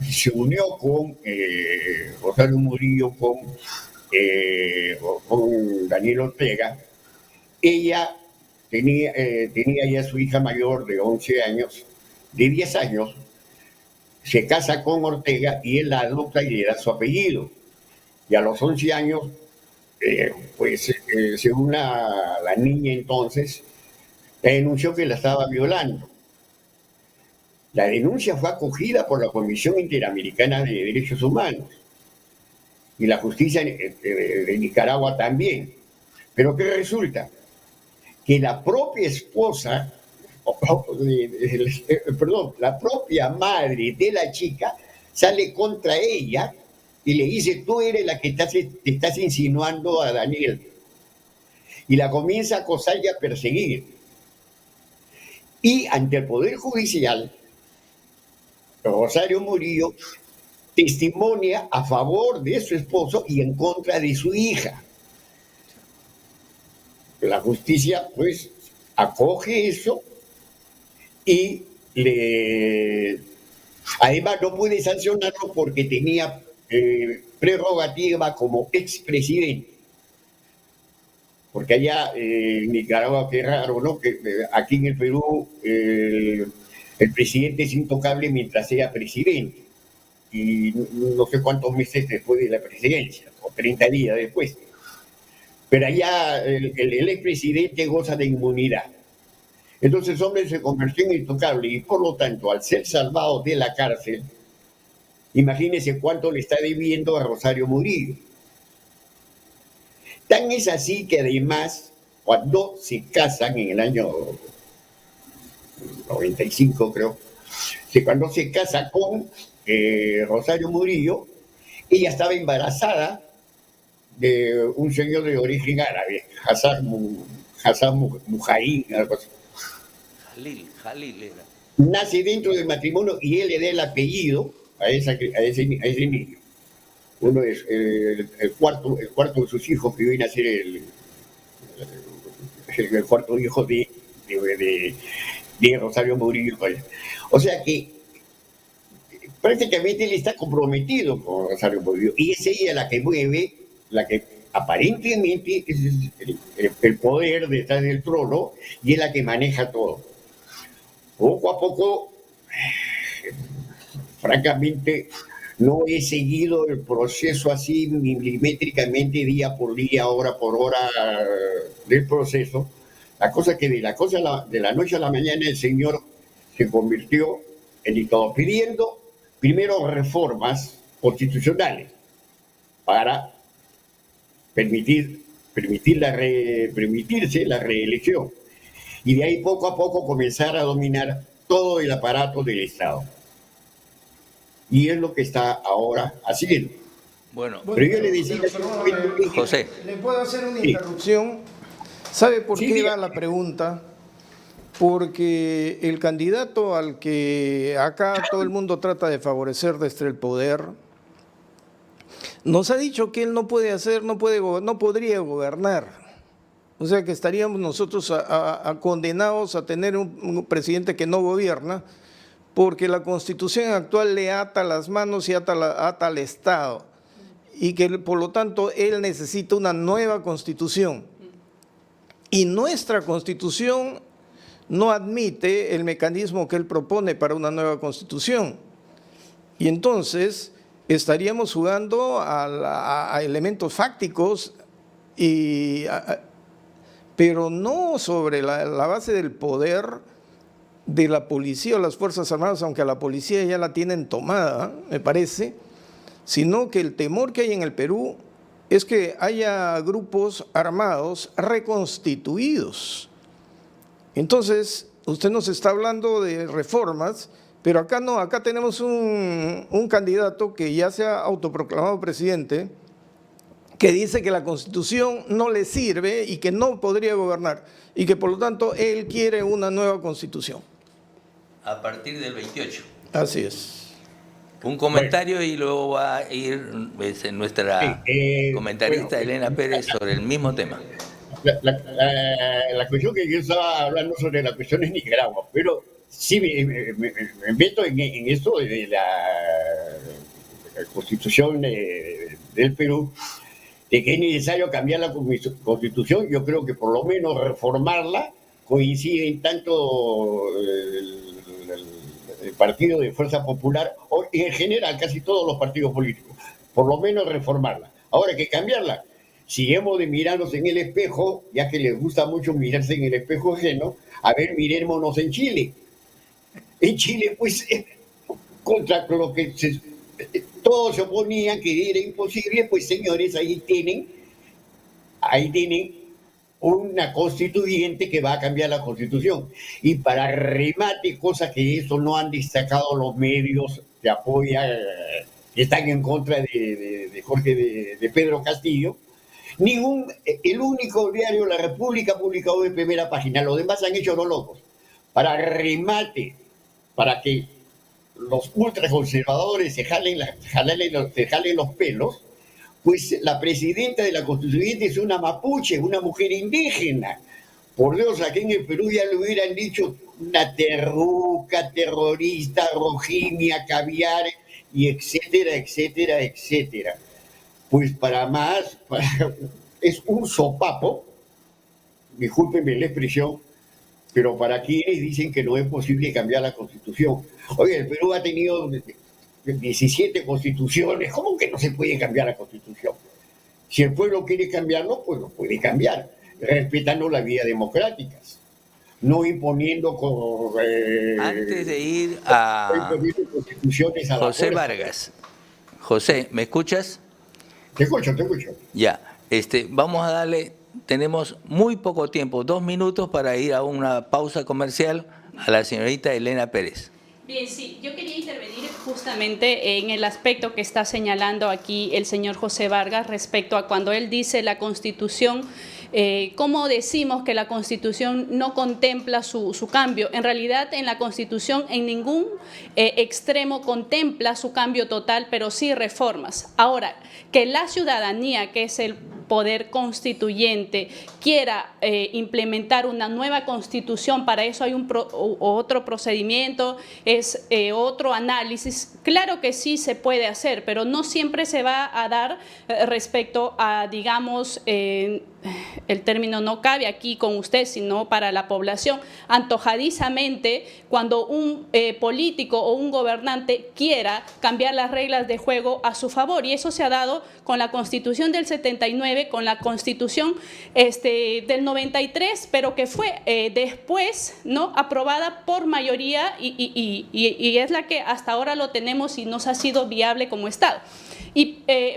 se unió con Rosario Murillo, con Daniel Ortega, ella tenía ya su hija mayor de 11 años, de 10 años, se casa con Ortega y él la adopta y le da su apellido. Y a los 11 años, según la niña entonces, la denunció que la estaba violando. La denuncia fue acogida por la Comisión Interamericana de Derechos Humanos y la justicia de Nicaragua también. Pero ¿qué resulta? Que la propia esposa, la propia madre de la chica sale contra ella y le dice: tú eres la que te estás insinuando a Daniel. Y la comienza a acosar y a perseguir. Y ante el Poder Judicial, Rosario Murillo testimonia a favor de su esposo y en contra de su hija. La justicia, pues, acoge eso y además no puede sancionarlo porque tenía prerrogativa como expresidente. Porque allá en Nicaragua, qué raro, ¿no? Que aquí en el Perú el presidente es intocable mientras sea presidente. Y no sé cuántos meses después de la presidencia, o 30 días después. Pero allá el expresidente goza de inmunidad. Entonces el hombre se convirtió en intocable y por lo tanto, al ser salvado de la cárcel, imagínense cuánto le está debiendo a Rosario Murillo. Tan es así que además, cuando se casan en el año 95, creo, cuando se casa con Rosario Murillo, ella estaba embarazada de un señor de origen árabe, Hassan Mujaín, algo así. Jalil era. Nace dentro del matrimonio y él le da el apellido a ese niño. Uno es el cuarto de sus hijos, que viene a ser el cuarto hijo de Rosario Murillo. O sea que prácticamente él está comprometido con Rosario Murillo, y es ella la que mueve, la que aparentemente es el poder detrás del trono, y es la que maneja todo. Poco a poco, francamente, no he seguido el proceso así milimétricamente, día por día, hora por hora del proceso. La cosa que de la noche a la mañana el señor se convirtió en dictador, pidiendo primero reformas constitucionales para permitirse la reelección, y de ahí poco a poco comenzar a dominar todo el aparato del Estado. Y es lo que está ahora haciendo. Bueno, pero yo le decía, José, ¿le puedo hacer una interrupción? ¿Sabe por qué da la pregunta? Porque el candidato al que acá todo el mundo trata de favorecer desde el poder nos ha dicho que él no puede hacer, no podría gobernar. O sea que estaríamos nosotros condenados a tener un presidente que no gobierna, porque la Constitución actual le ata las manos y ata al Estado, y que por lo tanto él necesita una nueva Constitución. Y nuestra Constitución no admite el mecanismo que él propone para una nueva Constitución. Y entonces estaríamos jugando a elementos fácticos, pero no sobre la base del poder de la policía o las Fuerzas Armadas, aunque a la policía ya la tienen tomada, me parece, sino que el temor que hay en el Perú es que haya grupos armados reconstituidos. Entonces, usted nos está hablando de reformas, pero acá no, acá tenemos un candidato que ya se ha autoproclamado presidente, que dice que la Constitución no le sirve y que no podría gobernar, y que por lo tanto él quiere una nueva Constitución. A partir del 28. Así es. Un comentario y luego va a ir nuestra comentarista Elena Pérez sobre el mismo tema. La cuestión que yo estaba hablando sobre la cuestión es Nicaragua, pero sí me meto en esto de la Constitución del Perú, de que es necesario cambiar la Constitución. Yo creo que por lo menos reformarla coinciden tanto el Partido de Fuerza Popular, o en general casi todos los partidos políticos, por lo menos reformarla. Ahora, que cambiarla, si hemos de mirarnos en el espejo, ya que les gusta mucho mirarse en el espejo ajeno, a ver, mirémonos en Chile. En Chile, pues, contra lo que todos se oponían, que era imposible, pues señores, ahí tienen una constituyente que va a cambiar la Constitución. Y para remate, cosa que eso no han destacado los medios que apoyan, que están en contra de Pedro Castillo, el único diario La República ha publicado de primera página, los demás han hecho los locos. Para remate, para que los ultraconservadores se jalen los pelos, pues la presidenta de la Constituyente es una mapuche, una mujer indígena. Por Dios, aquí en el Perú ya le hubieran dicho una terruca, terrorista, rojinia, caviar, y etcétera, etcétera, etcétera. Pues es un sopapo, discúlpenme la expresión, pero para quienes dicen que no es posible cambiar la Constitución. Oye, el Perú ha tenido 17 constituciones, ¿cómo que no se puede cambiar la Constitución? Si el pueblo quiere cambiarlo, pues lo puede cambiar, respetando las vías democráticas, no imponiendo antes de ir a constituciones a José Vargas. José, ¿me escuchas? Te escucho. Ya, vamos a darle, tenemos muy poco tiempo, 2 minutos para ir a una pausa comercial a la señorita Elena Pérez. Bien, sí, yo quería intervenir justamente en el aspecto que está señalando aquí el señor José Vargas respecto a cuando él dice la Constitución ¿Cómo decimos que la Constitución no contempla su cambio? En realidad, en la Constitución en ningún extremo contempla su cambio total, pero sí reformas. Ahora, que la ciudadanía, que es el poder constituyente, quiera implementar una nueva constitución, para eso hay otro procedimiento, es otro análisis. Claro que sí se puede hacer, pero no siempre se va a dar respecto a, digamos, el término no cabe aquí con usted, sino para la población, antojadizamente, cuando un político o un gobernante quiera cambiar las reglas de juego a su favor. Y eso se ha dado con la Constitución del 79, con la Constitución del 93, pero que fue después, ¿no?, aprobada por mayoría y es la que hasta ahora lo tenemos y nos ha sido viable como Estado.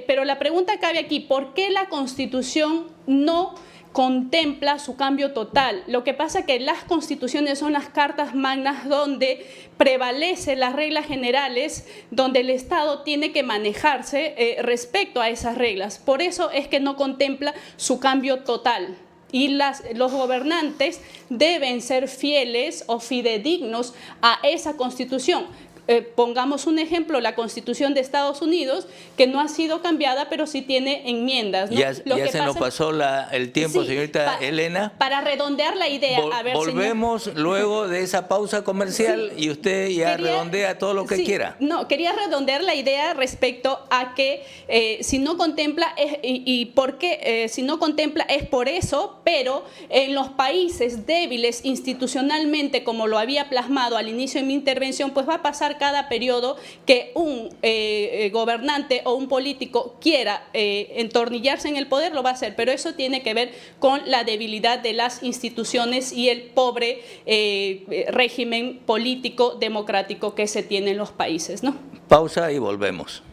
Pero la pregunta cabe aquí, ¿por qué la Constitución no contempla su cambio total? Lo que pasa es que las constituciones son las cartas magnas donde prevalecen las reglas generales, donde el Estado tiene que manejarse respecto a esas reglas. Por eso es que no contempla su cambio total. Y los gobernantes deben ser fieles o fidedignos a esa Constitución. Pongamos un ejemplo, la Constitución de Estados Unidos, que no ha sido cambiada, pero sí tiene enmiendas, ¿no? Ya se nos pasó el tiempo, sí, señorita Elena. Para redondear la idea, volvemos luego de esa pausa comercial y usted ya redondea todo lo que quiera. No, quería redondear la idea respecto a que si no contempla, y por qué si no contempla es por eso, pero en los países débiles institucionalmente, como lo había plasmado al inicio de mi intervención, pues va a pasar cada periodo que un gobernante o un político quiera entornillarse en el poder, lo va a hacer, pero eso tiene que ver con la debilidad de las instituciones y el pobre régimen político democrático que se tiene en los países, ¿no? Pausa y volvemos.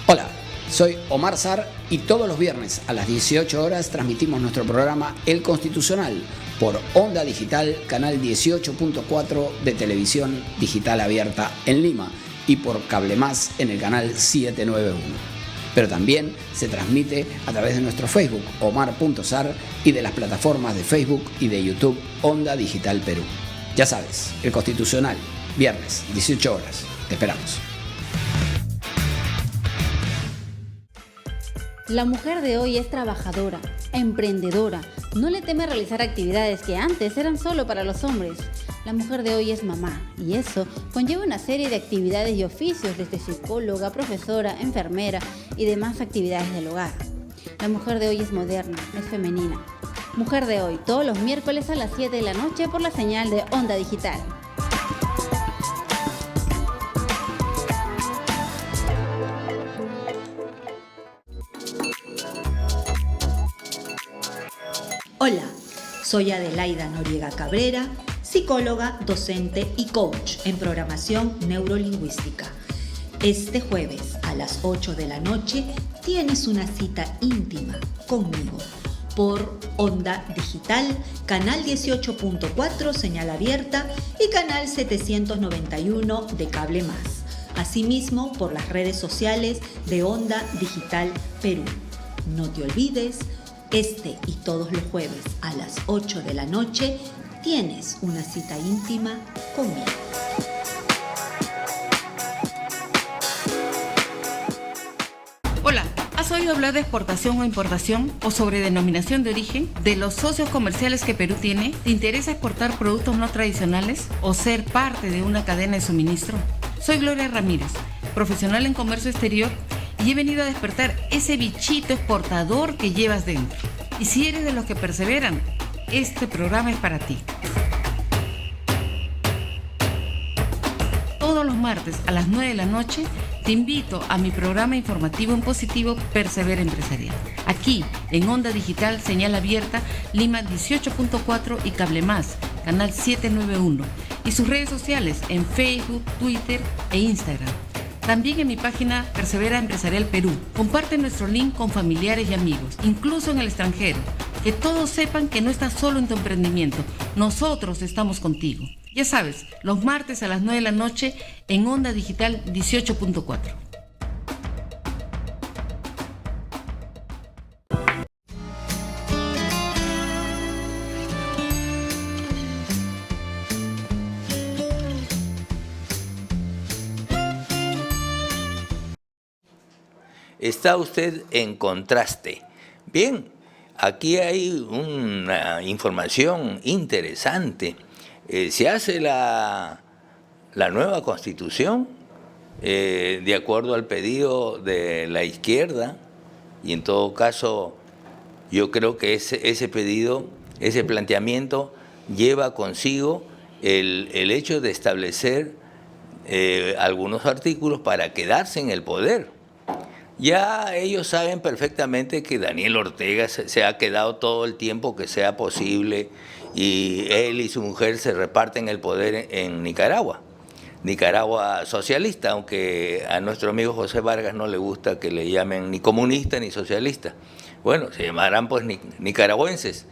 Hola, soy Omar Sar y todos los viernes a las 18 horas transmitimos nuestro programa El Constitucional por Onda Digital, canal 18.4 de televisión digital abierta en Lima y por Cable Más en el canal 791. Pero también se transmite a través de nuestro Facebook, Omar.Sar, y de las plataformas de Facebook y de YouTube Onda Digital Perú. Ya sabes, El Constitucional, viernes, 18 horas. Te esperamos. La mujer de hoy es trabajadora, emprendedora, no le teme realizar actividades que antes eran solo para los hombres. La mujer de hoy es mamá y eso conlleva una serie de actividades y oficios desde psicóloga, profesora, enfermera y demás actividades del hogar. La mujer de hoy es moderna, es femenina. Mujer de hoy, todos los miércoles a las 7 de la noche por la señal de Onda Digital. Hola, soy Adelaida Noriega Cabrera, psicóloga, docente y coach en programación neurolingüística. Este jueves a las 8 de la noche tienes una cita íntima conmigo por Onda Digital, canal 18.4, señal abierta, y canal 791 de Cable Más. Asimismo, por las redes sociales de Onda Digital Perú. No te olvides, este y todos los jueves a las 8 de la noche tienes una cita íntima conmigo. Hola, ¿has oído hablar de exportación o importación o sobre denominación de origen? ¿De los socios comerciales que Perú tiene? ¿Te interesa exportar productos no tradicionales o ser parte de una cadena de suministro? Soy Gloria Ramírez, profesional en comercio exterior, y he venido a despertar ese bichito exportador que llevas dentro. Y si eres de los que perseveran, este programa es para ti. Todos los martes a las 9 de la noche te invito a mi programa informativo en positivo Persevera Empresarial. Aquí, en Onda Digital, señal abierta, Lima 18.4 y Cable Más, canal 791. Y sus redes sociales en Facebook, Twitter e Instagram. También en mi página Persevera Empresarial Perú. Comparte nuestro link con familiares y amigos, incluso en el extranjero. Que todos sepan que no estás solo en tu emprendimiento. Nosotros estamos contigo. Ya sabes, los martes a las 9 de la noche en Onda Digital 18.4. Está usted en Contraste. Bien, aquí hay una información interesante. Se hace la nueva Constitución de acuerdo al pedido de la izquierda, y en todo caso yo creo que ese pedido, ese planteamiento lleva consigo el hecho de establecer algunos artículos para quedarse en el poder. Ya ellos saben perfectamente que Daniel Ortega se ha quedado todo el tiempo que sea posible, y él y su mujer se reparten el poder en Nicaragua. Nicaragua socialista, aunque a nuestro amigo José Vargas no le gusta que le llamen ni comunista ni socialista. Bueno, se llamarán pues nicaragüenses,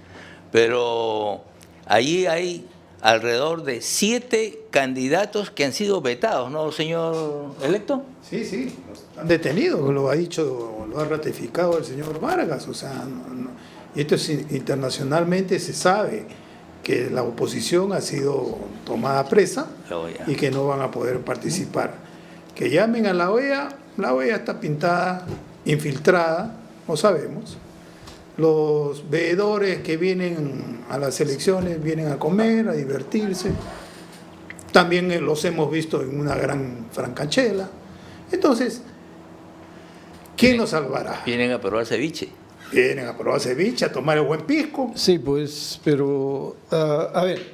pero allí hay alrededor de 7 candidatos que han sido vetados, ¿no, señor electo? Sí, han detenido, lo ha dicho, lo ha ratificado el señor Vargas, o sea, y esto es internacionalmente se sabe que la oposición ha sido tomada presa y que no van a poder participar. Que llamen a la OEA está pintada, infiltrada, lo sabemos. Los veedores que vienen a las elecciones vienen a comer, a divertirse. También los hemos visto en una gran francachela. Entonces, ¿quién nos salvará? Vienen a probar ceviche. Vienen a probar ceviche, a tomar el buen pisco. Sí, pues, pero, a ver,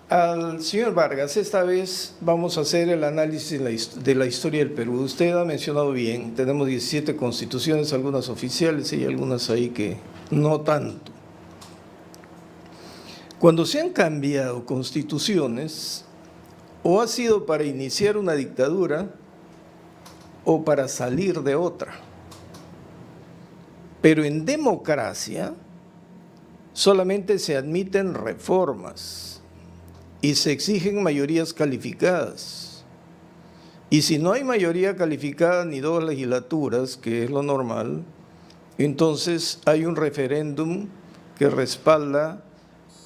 al señor Vargas, esta vez vamos a hacer el análisis de la historia del Perú. Usted ha mencionado bien, tenemos 17 constituciones, algunas oficiales y algunas ahí que no tanto. Cuando se han cambiado constituciones, o ha sido para iniciar una dictadura o para salir de otra. Pero en democracia solamente se admiten reformas y se exigen mayorías calificadas. Y si no hay mayoría calificada ni 2 legislaturas, que es lo normal, entonces hay un referéndum que respalda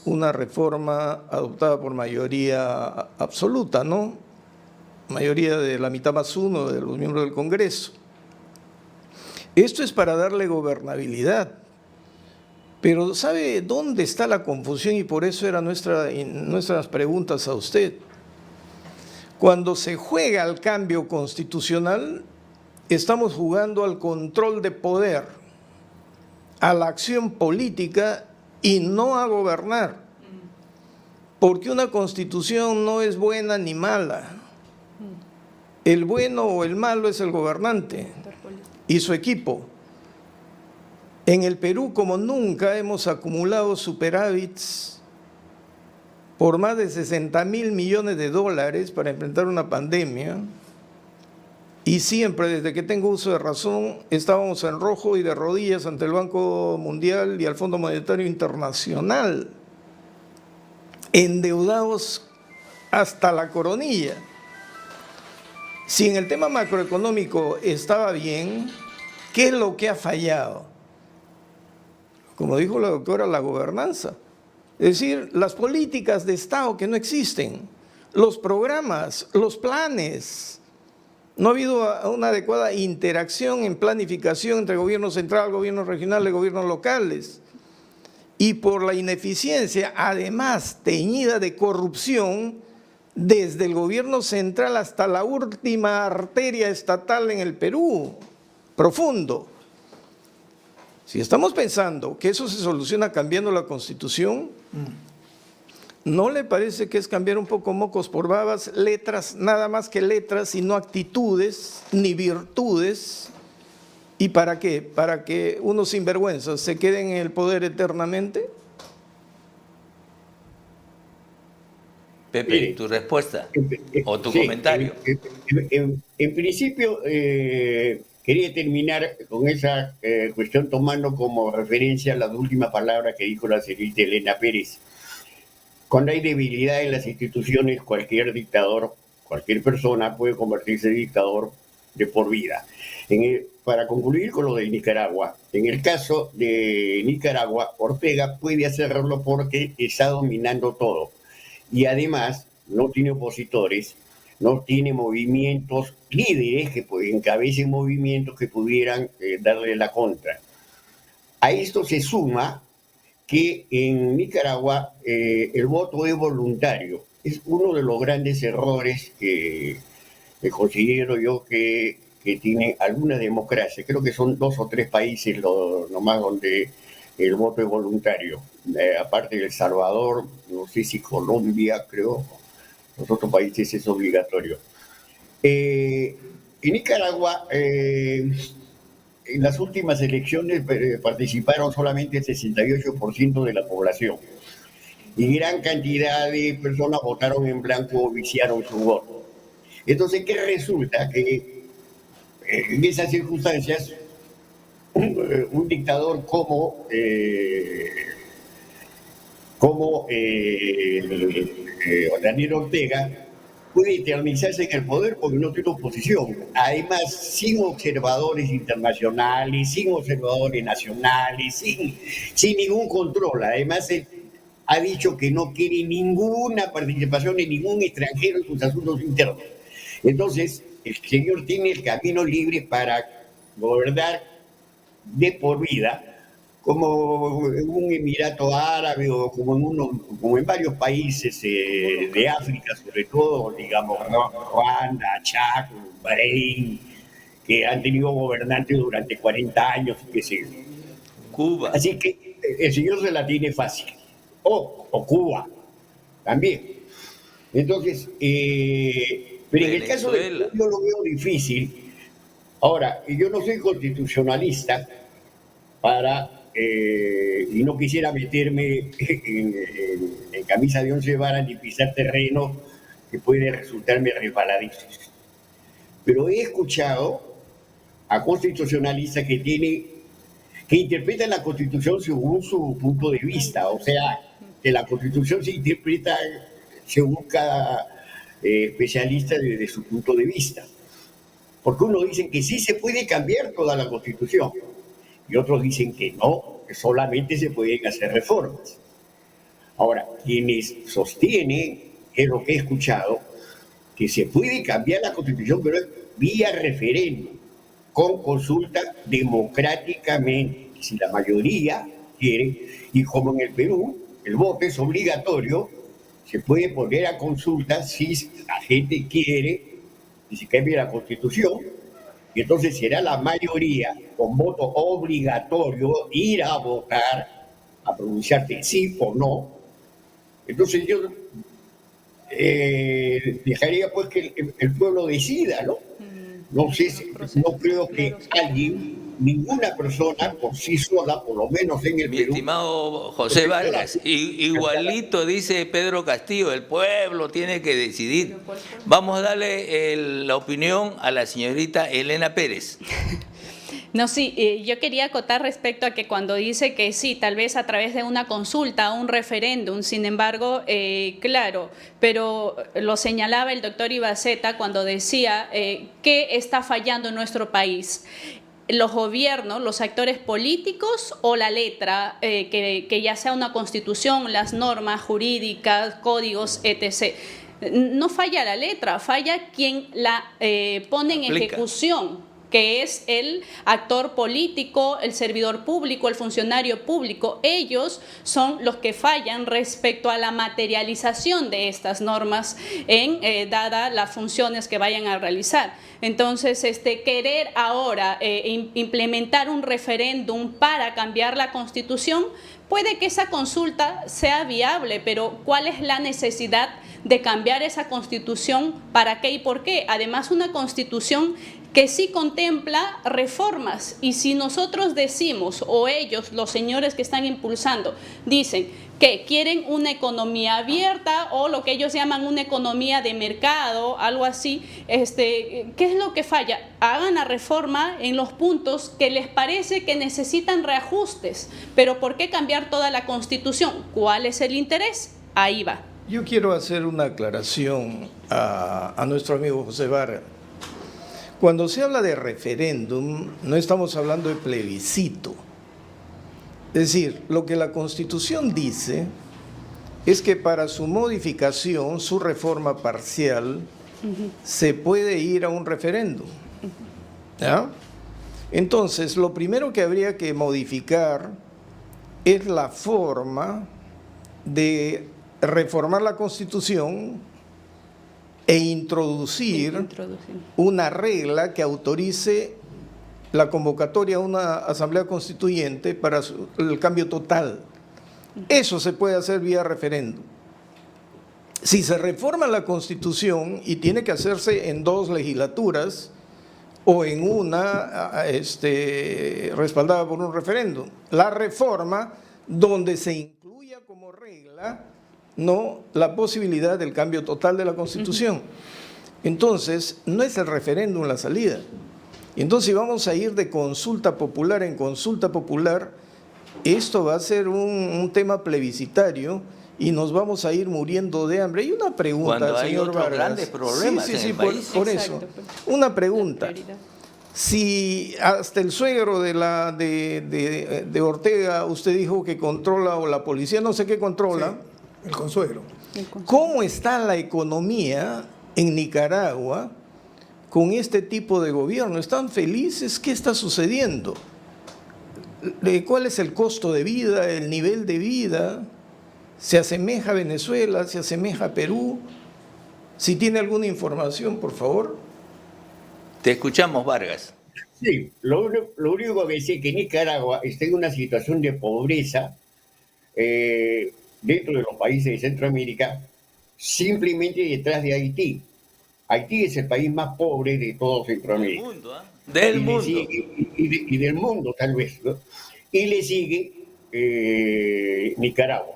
una reforma adoptada por mayoría absoluta, ¿no? Mayoría de la mitad más 1 de los miembros del Congreso. Esto es para darle gobernabilidad. Pero ¿sabe dónde está la confusión? Y por eso eran nuestras preguntas a usted. Cuando se juega al cambio constitucional, estamos jugando al control de poder, a la acción política y no a gobernar. Porque una constitución no es buena ni mala. El bueno o el malo es el gobernante y su equipo. En el Perú, como nunca, hemos acumulado superávits por más de 60.000 millones de dólares para enfrentar una pandemia, y siempre, desde que tengo uso de razón, estábamos en rojo y de rodillas ante el Banco Mundial y al Fondo Monetario Internacional, endeudados hasta la coronilla. Si en el tema macroeconómico estaba bien, ¿qué es lo que ha fallado? Como dijo la doctora, la gobernanza. Es decir, las políticas de Estado que no existen, los programas, los planes. No ha habido una adecuada interacción en planificación entre gobierno central, gobiernos regionales, gobiernos locales. Y por la ineficiencia, además teñida de corrupción, desde el gobierno central hasta la última arteria estatal en el Perú, profundo. Si estamos pensando que eso se soluciona cambiando la Constitución, ¿no le parece que es cambiar un poco mocos por babas, letras, nada más que letras y no actitudes ni virtudes? ¿Y para qué? ¿Para que unos sinvergüenzas se queden en el poder eternamente? Pepe, Mire, tu respuesta o tu comentario. En principio, quería terminar con esa cuestión tomando como referencia la última palabra que dijo la señorita Elena Pérez. Cuando hay debilidad en las instituciones, cualquier dictador, cualquier persona puede convertirse en dictador de por vida. Para concluir con lo de Nicaragua, en el caso de Nicaragua, Ortega puede hacerlo porque está dominando todo. Y además no tiene opositores, no tiene movimientos, líderes que encabecen movimientos que pudieran darle la contra. A esto se suma que en Nicaragua el voto es voluntario. Es uno de los grandes errores que considero yo que tiene alguna democracia. Creo que son 2 o 3 países nomás donde el voto es voluntario. Aparte de El Salvador, no sé si Colombia, creo, los otros países es obligatorio. En Nicaragua, en las últimas elecciones participaron solamente el 68% de la población y gran cantidad de personas votaron en blanco o viciaron su voto. Entonces, ¿qué resulta? Que en esas circunstancias un dictador como Daniel Ortega puede eternizarse en el poder porque no tiene oposición. Además, sin observadores internacionales, sin observadores nacionales, sin ningún control. Además, él ha dicho que no quiere ninguna participación de ningún extranjero en sus asuntos internos. Entonces, el señor tiene el camino libre para gobernar de por vida, como en un Emirato Árabe o como en varios países de África, sobre todo, digamos, Ruanda, Chad, Bahrein, que han tenido gobernantes durante 40 años, qué sé yo. Cuba. Así que el señor se la tiene fácil. O Cuba, también. Entonces, pero en el caso de yo lo veo difícil. Ahora, yo no soy constitucionalista y no quisiera meterme en camisa de 11 varas ni pisar terreno que puede resultarme resbaladizos. Pero he escuchado a constitucionalistas que interpretan la Constitución según su punto de vista, o sea, que la Constitución se interpreta según cada especialista desde su punto de vista. Porque unos dicen que sí se puede cambiar toda la Constitución y otros dicen que no, que solamente se pueden hacer reformas. Ahora, quienes sostienen, que es lo que he escuchado, que se puede cambiar la Constitución, pero vía referéndum, con consulta democráticamente. Si la mayoría quiere, y como en el Perú, el voto es obligatorio, se puede poner a consulta si la gente quiere que se cambie la Constitución, y entonces será la mayoría con voto obligatorio ir a votar, a pronunciarse sí o no. Entonces yo dejaría pues que el pueblo decida, ¿no? No sé, no creo que ninguna persona por sí sola, por lo menos en el Mi Perú. estimado José Vargas, igualito dice Pedro Castillo, el pueblo tiene que decidir. Vamos a darle la opinión a la señorita Elena Pérez. No, sí, yo quería acotar respecto a que cuando dice que sí, tal vez a través de una consulta, un referéndum, sin embargo, claro, pero lo señalaba el doctor Ibaceta cuando decía que está fallando en nuestro país. Los gobiernos, los actores políticos o la letra, que ya sea una constitución, las normas jurídicas, códigos, etc. No falla la letra, falla quien la pone en ejecución, que es el actor político, el servidor público, el funcionario público. Ellos son los que fallan respecto a la materialización de estas normas dada las funciones que vayan a realizar. Entonces, querer ahora implementar un referéndum para cambiar la Constitución, puede que esa consulta sea viable, pero ¿cuál es la necesidad de cambiar esa Constitución? ¿Para qué y por qué? Además, una Constitución que sí contempla reformas. Y si nosotros decimos, o ellos, los señores que están impulsando, dicen que quieren una economía abierta o lo que ellos llaman una economía de mercado, algo así, ¿qué es lo que falla? Hagan la reforma en los puntos que les parece que necesitan reajustes. Pero ¿por qué cambiar toda la Constitución? ¿Cuál es el interés? Ahí va. Yo quiero hacer una aclaración a nuestro amigo José Vargas. Cuando se habla de referéndum, no estamos hablando de plebiscito. Es decir, lo que la Constitución dice es que para su modificación, su reforma parcial, se puede ir a un referéndum. ¿Ya? Entonces, lo primero que habría que modificar es la forma de reformar la Constitución e introducir una regla que autorice la convocatoria a una asamblea constituyente para el cambio total. Eso se puede hacer vía referéndum. Si se reforma la Constitución, y tiene que hacerse en 2 legislaturas o en una respaldada por un referéndum, la reforma donde se incluya como regla no la posibilidad del cambio total de la Constitución. Entonces, no es el referéndum la salida. Y entonces, si vamos a ir de consulta popular en consulta popular, esto va a ser un tema plebiscitario y nos vamos a ir muriendo de hambre. Y una pregunta, cuando hay señor otros Vargas. grandes problemas en el país. Por eso. Una pregunta. Si hasta el suegro de Ortega, usted dijo que controla, o la policía, no sé qué controla. Sí, el consuegro. ¿Cómo está la economía en Nicaragua con este tipo de gobierno? ¿Están felices? ¿Qué está sucediendo? ¿Cuál es el costo de vida, el nivel de vida? ¿Se asemeja a Venezuela? ¿Se asemeja a Perú? Si tiene alguna información, por favor. Te escuchamos, Vargas. Sí, lo único que sé es que Nicaragua está en una situación de pobreza dentro de los países de Centroamérica, simplemente detrás de Haití. Haití es el país más pobre de todo Centroamérica. Del mundo. Y del mundo, tal vez, ¿no? Y le sigue Nicaragua,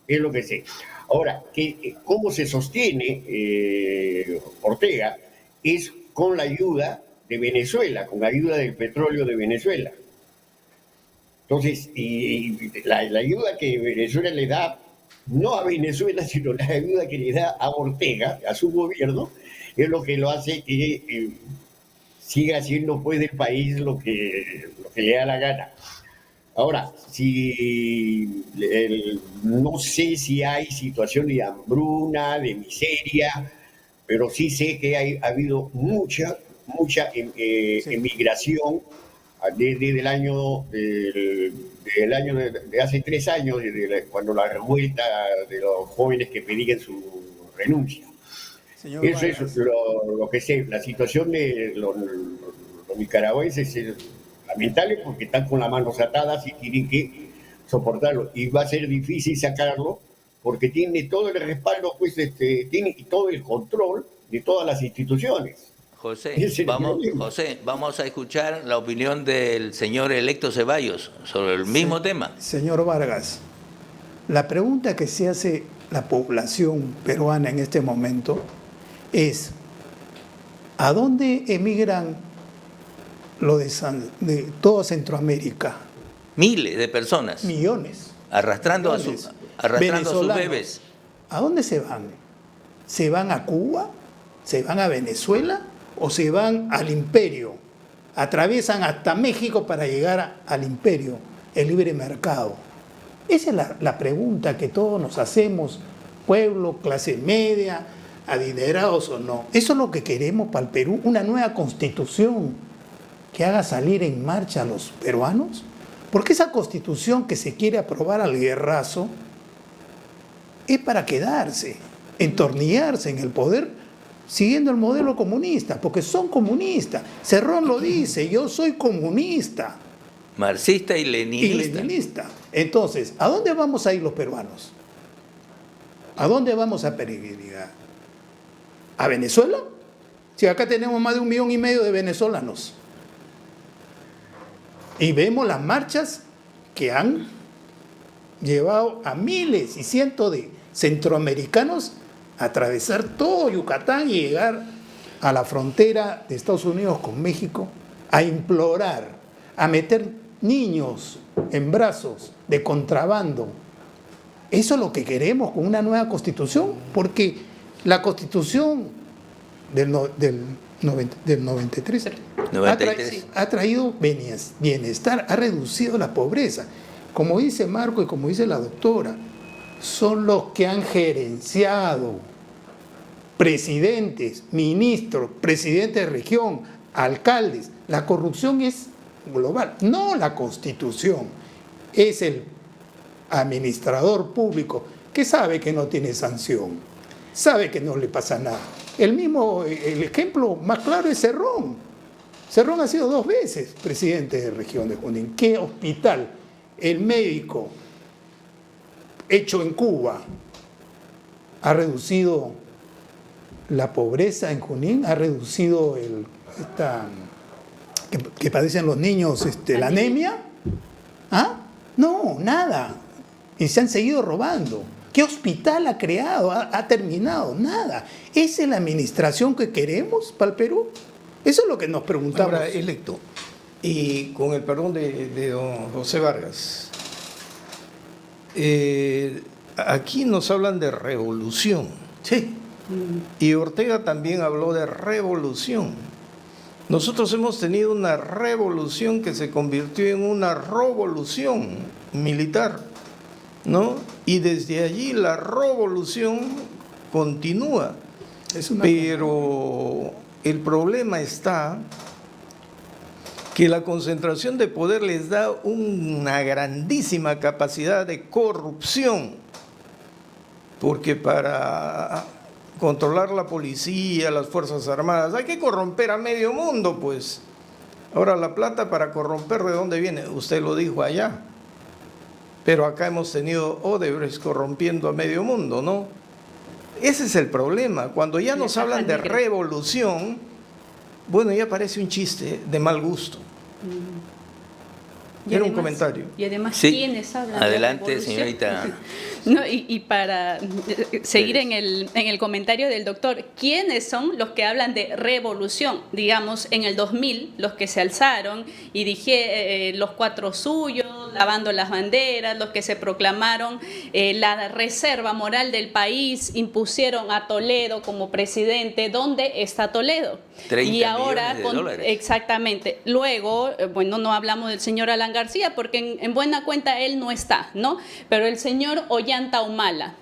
es lo que sé. Ahora, ¿cómo se sostiene Ortega? Es con la ayuda de Venezuela, con la ayuda del petróleo de Venezuela. Entonces, y la ayuda que Venezuela le da, no a Venezuela, sino la ayuda que le da a Ortega, a su gobierno, es lo que lo hace que siga haciendo pues del país lo que le da la gana. Ahora, no sé si hay situación de hambruna, de miseria, pero sí sé que ha habido mucha emigración desde el año de hace 3 años, cuando la revuelta de los jóvenes que pedían su renuncia. Señor Eso Vargas. es lo que sé. La situación de los nicaragüenses es lamentable porque están con las manos atadas y tienen que soportarlo. Y va a ser difícil sacarlo porque tiene todo el respaldo, pues tiene todo el control de todas las instituciones. José, vamos a escuchar la opinión del señor electo Ceballos sobre el mismo tema. Señor Vargas, la pregunta que se hace la población peruana en este momento es: ¿a dónde emigran los de toda Centroamérica? Miles de personas. Millones. Arrastrando a sus bebés. ¿A dónde se van? ¿Se van a Cuba? ¿Se van a Venezuela? ¿O se van al imperio? Atraviesan hasta México para llegar al imperio, el libre mercado. Esa es la pregunta que todos nos hacemos, pueblo, clase media, adinerados o no. Eso es lo que queremos para el Perú, una nueva constitución que haga salir en marcha a los peruanos. Porque esa constitución que se quiere aprobar al guerrazo es para quedarse, entornillarse en el poder, siguiendo el modelo comunista, porque son comunistas. Cerrón lo dice: yo soy comunista. Marxista y leninista. Entonces, ¿a dónde vamos a ir los peruanos? ¿A dónde vamos a peregrinar? ¿A Venezuela? Si acá tenemos más de 1,5 millones de venezolanos. Y vemos las marchas que han llevado a miles y cientos de centroamericanos a atravesar todo Yucatán y llegar a la frontera de Estados Unidos con México a implorar, a meter niños en brazos de contrabando. Eso es lo que queremos con una nueva constitución, porque la constitución del 93 ha traído bienestar, ha reducido la pobreza. Como dice Marco y como dice la doctora, son los que han gerenciado presidentes, ministros, presidentes de región, alcaldes. La corrupción es global, no la constitución. Es el administrador público que sabe que no tiene sanción, sabe que no le pasa nada. El ejemplo más claro es Cerrón. Cerrón ha sido 2 veces presidente de región de Junín. ¿Qué hospital? El médico hecho en Cuba ha reducido la pobreza en Junín, ha reducido que padecen los niños la anemia. ¿Ah? No, nada. Y se han seguido robando. ¿Qué hospital ha creado? ¿Ha terminado? Nada. ¿Esa es la administración que queremos para el Perú? Eso es lo que nos preguntamos. Ahora, electo, y con el perdón de don José Vargas, aquí nos hablan de revolución. Sí. Y Ortega también habló de revolución. Nosotros hemos tenido una revolución que se convirtió en una revolución militar, ¿no? Y desde allí la revolución continúa. Pero el problema está que la concentración de poder les da una grandísima capacidad de corrupción, porque para controlar la policía, las Fuerzas Armadas, hay que corromper a medio mundo, pues. Ahora, la plata para corromper, ¿de dónde viene? Usted lo dijo allá. Pero acá hemos tenido Odebrecht corrompiendo a medio mundo, ¿no? Ese es el problema. Cuando ya nos hablan de revolución, bueno, ya parece un chiste de mal gusto. Era un comentario. Y además, sí. ¿quiénes hablan? Adelante, señorita. No, y para seguir en el comentario del doctor, ¿quiénes son los que hablan de revolución? Digamos, en el 2000, los que se alzaron y dije los 4 suyos, lavando las banderas, los que se proclamaron la reserva moral del país, impusieron a Toledo como presidente. ¿Dónde está Toledo? 30 y ahora millones de dólares. Exactamente. Luego, bueno, no hablamos del señor Alan García porque en buena cuenta él no está, ¿no? Pero el señor Ollanta Humala,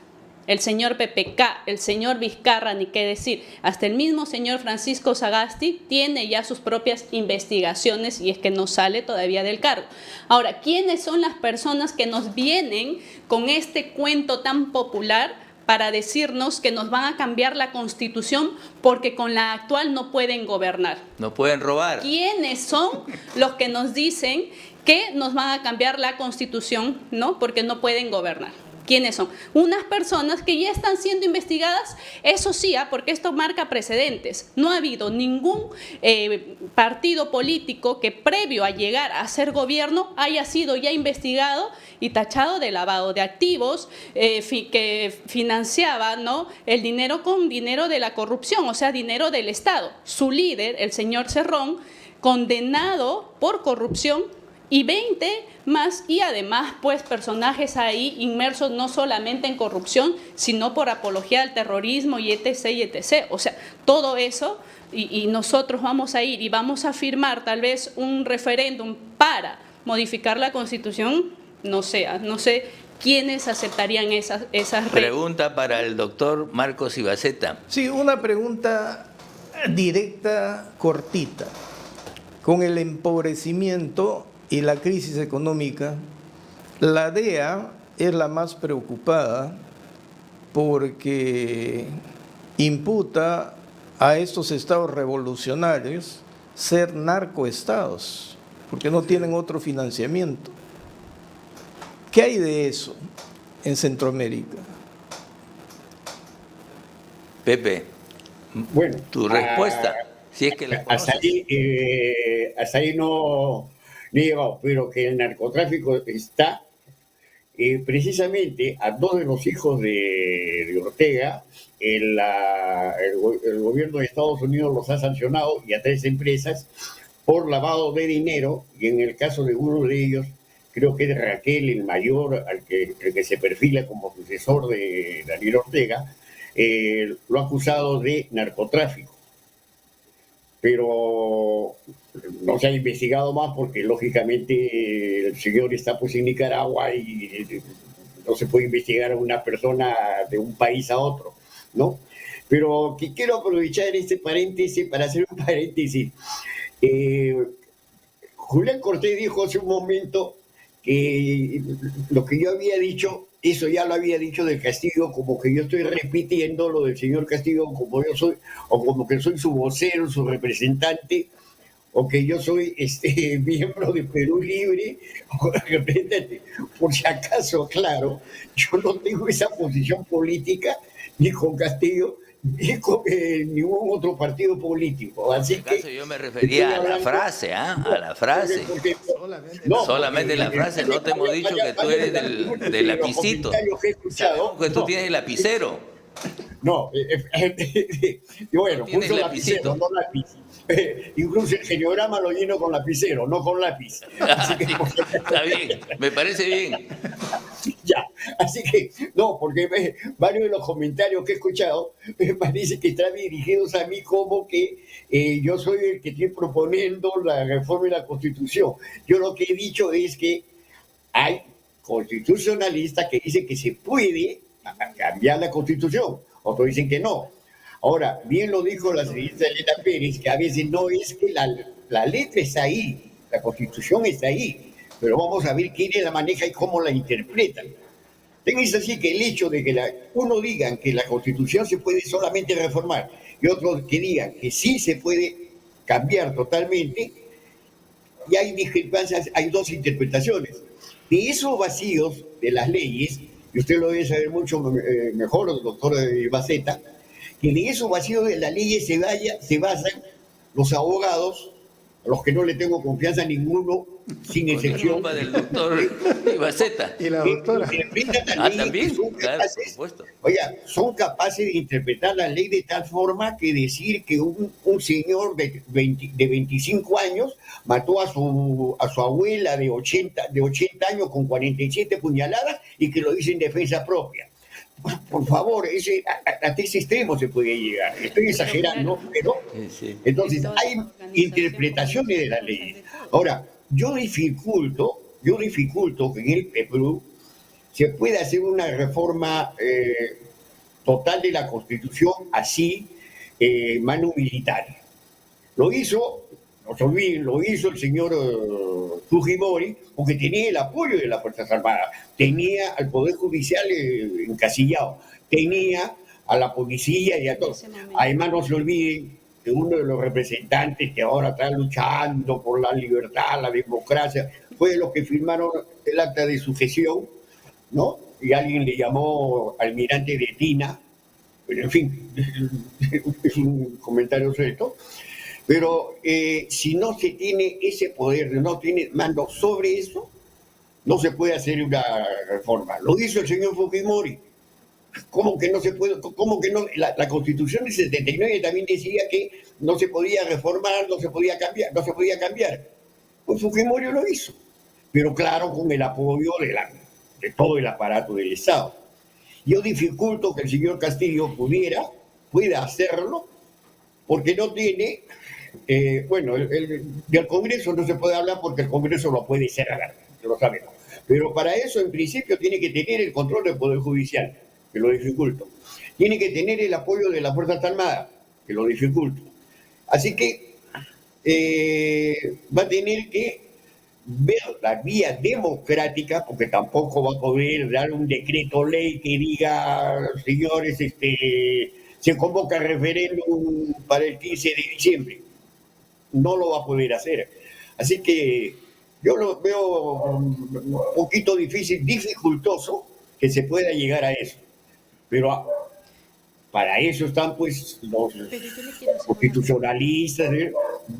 el señor PPK, el señor Vizcarra, ni qué decir, hasta el mismo señor Francisco Sagasti tiene ya sus propias investigaciones y es que no sale todavía del cargo. Ahora, ¿quiénes son las personas que nos vienen con este cuento tan popular para decirnos que nos van a cambiar la Constitución porque con la actual no pueden gobernar? No pueden robar. ¿Quiénes son los que nos dicen que nos van a cambiar la Constitución, ¿no? Porque no pueden gobernar? ¿Quiénes son? Unas personas que ya están siendo investigadas, eso sí, porque esto marca precedentes. No ha habido ningún partido político que previo a llegar a ser gobierno haya sido ya investigado y tachado de lavado de activos, que financiaba, ¿no?, el dinero con dinero de la corrupción, o sea, dinero del Estado. Su líder, el señor Cerrón, condenado por corrupción, y 20 más, y además pues personajes ahí inmersos no solamente en corrupción, sino por apología al terrorismo y etc. y etc. O sea, todo eso, y nosotros vamos a ir y vamos a firmar tal vez un referéndum para modificar la Constitución, no sé quiénes aceptarían esas reglas. Pregunta para el doctor Marcos Ibaceta. Sí, una pregunta directa, cortita. Con el empobrecimiento y la crisis económica, la DEA es la más preocupada porque imputa a estos estados revolucionarios ser narcoestados, porque no tienen otro financiamiento. ¿Qué hay de eso en Centroamérica? Pepe. Bueno, tu respuesta, si es que la conoces. Hasta ahí no he llegado, pero que el narcotráfico está precisamente a dos de los hijos de Ortega, el gobierno de Estados Unidos los ha sancionado y a 3 empresas por lavado de dinero, y en el caso de uno de ellos, creo que es Raquel, el mayor, el que se perfila como sucesor de Daniel Ortega, lo ha acusado de narcotráfico. Pero no se ha investigado más porque lógicamente el señor está pues en Nicaragua y no se puede investigar a una persona de un país a otro, ¿no? Pero que quiero aprovechar este paréntesis para hacer un paréntesis. Julián Cortés dijo hace un momento que lo que yo había dicho, eso ya lo había dicho del Castillo, como que yo estoy repitiendo lo del señor Castillo, como yo soy, o como que soy su vocero, su representante, o que yo soy miembro de Perú Libre, o representante. Por si acaso, claro, yo no tengo esa posición política ni con Castillo, ni con ningún otro partido político. Así que yo me refería a la frase, a la frase. Solamente la frase, no te hemos dicho que tú eres del lapicito. Sabemos que tú tienes el lapicero. No, bueno, puso lapicero, no lápiz. Incluso el geniograma lo lleno con lapicero, no con lápiz. Así que, está bien, me parece bien. Ya, así que, no, porque varios de los comentarios que he escuchado me parece que están dirigidos a mí como que yo soy el que estoy proponiendo la reforma de la Constitución. Yo lo que he dicho es que hay constitucionalistas que dicen que se puede cambiar la Constitución, otros dicen que no. Ahora, bien lo dijo la señorita Elena Pérez, que a veces no es que la letra está ahí, la Constitución está ahí, pero vamos a ver quién la maneja y cómo la interpretan. Es así que el hecho de que uno digan que la Constitución se puede solamente reformar y otros que digan que sí se puede cambiar totalmente, y hay discrepancias, hay dos interpretaciones. De esos vacíos de las leyes, y usted lo debe saber mucho mejor, doctor Baceta, que de esos vacíos de las leyes se basan los abogados, a los que no le tengo confianza a ninguno, sin excepción. Culpa del doctor Baceta. Y la doctora. También, claro, por supuesto. Oiga, son capaces de interpretar la ley de tal forma que decir que un señor de 25 años mató a su abuela de 80 años con 47 puñaladas y que lo hizo en defensa propia. Por favor, hasta ese extremo se puede llegar. Estoy exagerando, pero entonces hay interpretaciones de la ley. Ahora, yo dificulto que en el Perú se pueda hacer una reforma total de la Constitución así, manu militar. Lo hizo, no se olviden, lo hizo el señor Fujimori, porque tenía el apoyo de las Fuerzas Armadas, tenía al Poder Judicial encasillado, tenía a la policía y a todos. Además, no se olviden que uno de los representantes que ahora está luchando por la libertad, la democracia, fue de los que firmaron el acta de sujeción, ¿no? Y alguien le llamó almirante de Tina, pero en fin, es un comentario suelto. Pero si no se tiene ese poder, no tiene mando sobre eso, no se puede hacer una reforma. Lo hizo el señor Fujimori. ¿Cómo que no se puede? ¿Cómo que no? La Constitución del 79 también decía que no se podía reformar, no se podía cambiar. Pues Fujimori lo hizo. Pero claro, con el apoyo de todo el aparato del Estado. Yo dificulto que el señor Castillo pueda hacerlo, porque no tiene... del Congreso no se puede hablar porque el Congreso lo puede cerrar, lo sabemos. Pero para eso, en principio, tiene que tener el control del Poder Judicial, que lo dificulto. Tiene que tener el apoyo de las Fuerzas Armadas, que lo dificulto. Así que va a tener que ver la vía democrática, porque tampoco va a poder dar un decreto ley que diga, señores, se convoca referéndum para el 15 de diciembre. No lo va a poder hacer. Así que yo lo veo un poquito dificultoso que se pueda llegar a eso. Pero Para eso están pues los constitucionalistas,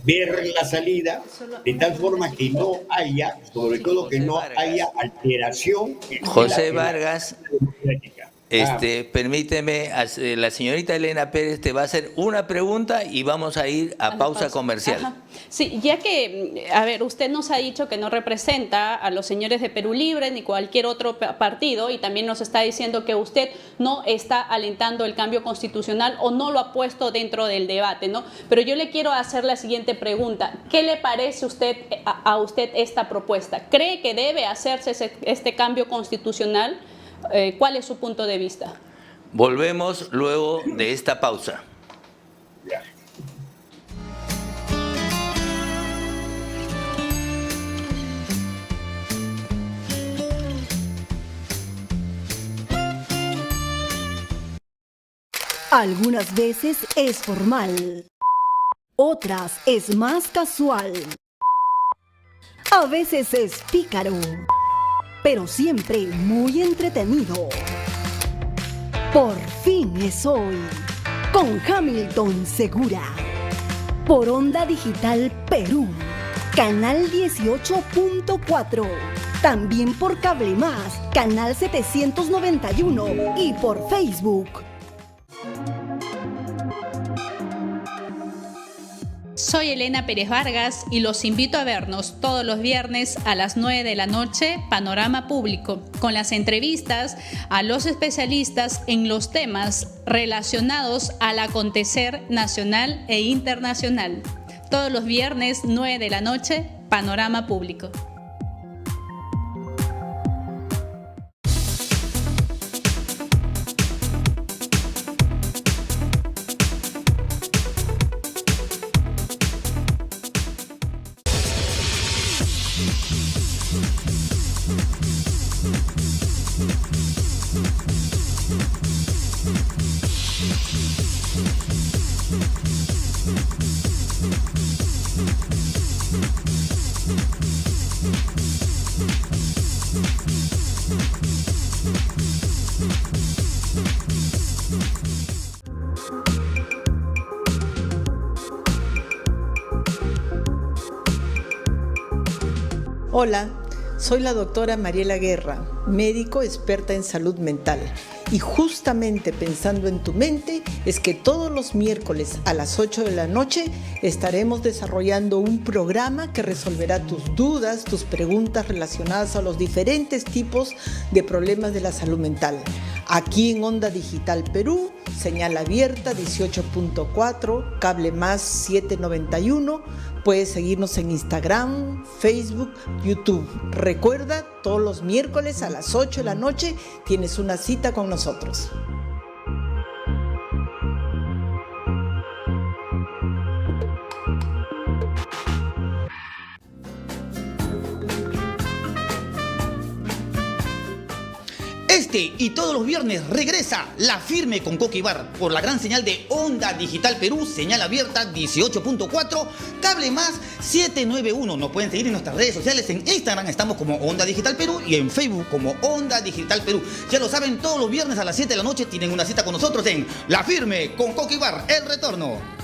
ver la salida de tal forma que no haya, sobre todo que no haya alteración. José Vargas, permíteme, la señorita Elena Pérez te va a hacer una pregunta y vamos a ir a pausa comercial. Ajá. Sí, ya que, a ver, usted nos ha dicho que no representa a los señores de Perú Libre ni cualquier otro partido y también nos está diciendo que usted no está alentando el cambio constitucional o no lo ha puesto dentro del debate, ¿no? Pero yo le quiero hacer la siguiente pregunta. ¿Qué le parece a usted esta propuesta? ¿Cree que debe hacerse este cambio constitucional? ¿Cuál es su punto de vista? Volvemos luego de esta pausa. Algunas veces es formal, otras es más casual, a veces es pícaro, pero siempre muy entretenido. Por fin es hoy, con Hamilton Segura, por Onda Digital Perú, canal 18.4, también por Cable Más, canal 791 y por Facebook. Soy Elena Pérez Vargas y los invito a vernos todos los viernes a las 9 de la noche, Panorama Público, con las entrevistas a los especialistas en los temas relacionados al acontecer nacional e internacional. Todos los viernes, 9 de la noche, Panorama Público. Hola, soy la doctora Mariela Guerra, médico experta en salud mental. Y justamente pensando en tu mente es que todos los miércoles a las 8 de la noche estaremos desarrollando un programa que resolverá tus dudas, tus preguntas relacionadas a los diferentes tipos de problemas de la salud mental. Aquí en Onda Digital Perú, señal abierta 18.4, cable más 791. Puedes seguirnos en Instagram, Facebook, YouTube. Recuerda, todos los miércoles a las 8 de la noche tienes una cita con nosotros. Este y todos los viernes regresa La Firme con Coqui Bar por la gran señal de Onda Digital Perú, señal abierta 18.4, cable más 791. Nos pueden seguir en nuestras redes sociales. En Instagram estamos como Onda Digital Perú y en Facebook como Onda Digital Perú. Ya lo saben, todos los viernes a las 7 de la noche tienen una cita con nosotros en La Firme con Coqui Bar, el retorno.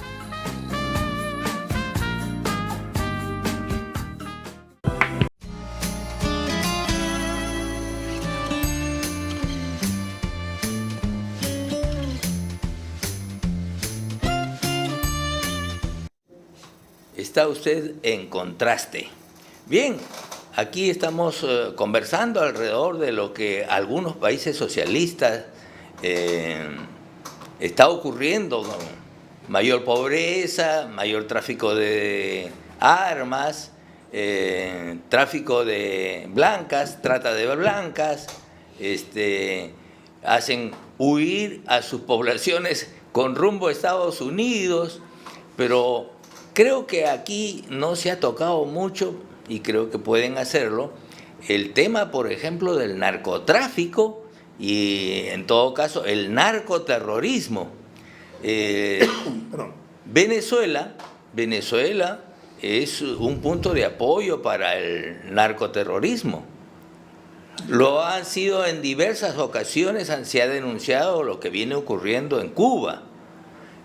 Está usted en Contraste. Bien, aquí estamos conversando alrededor de lo que algunos países socialistas está ocurriendo, con mayor pobreza, mayor tráfico de armas, tráfico de blancas, trata de blancas, hacen huir a sus poblaciones con rumbo a Estados Unidos, pero creo que aquí no se ha tocado mucho, y creo que pueden hacerlo, el tema, por ejemplo, del narcotráfico y, en todo caso, el narcoterrorismo. Venezuela es un punto de apoyo para el narcoterrorismo. Lo han sido en diversas ocasiones, se ha denunciado lo que viene ocurriendo en Cuba.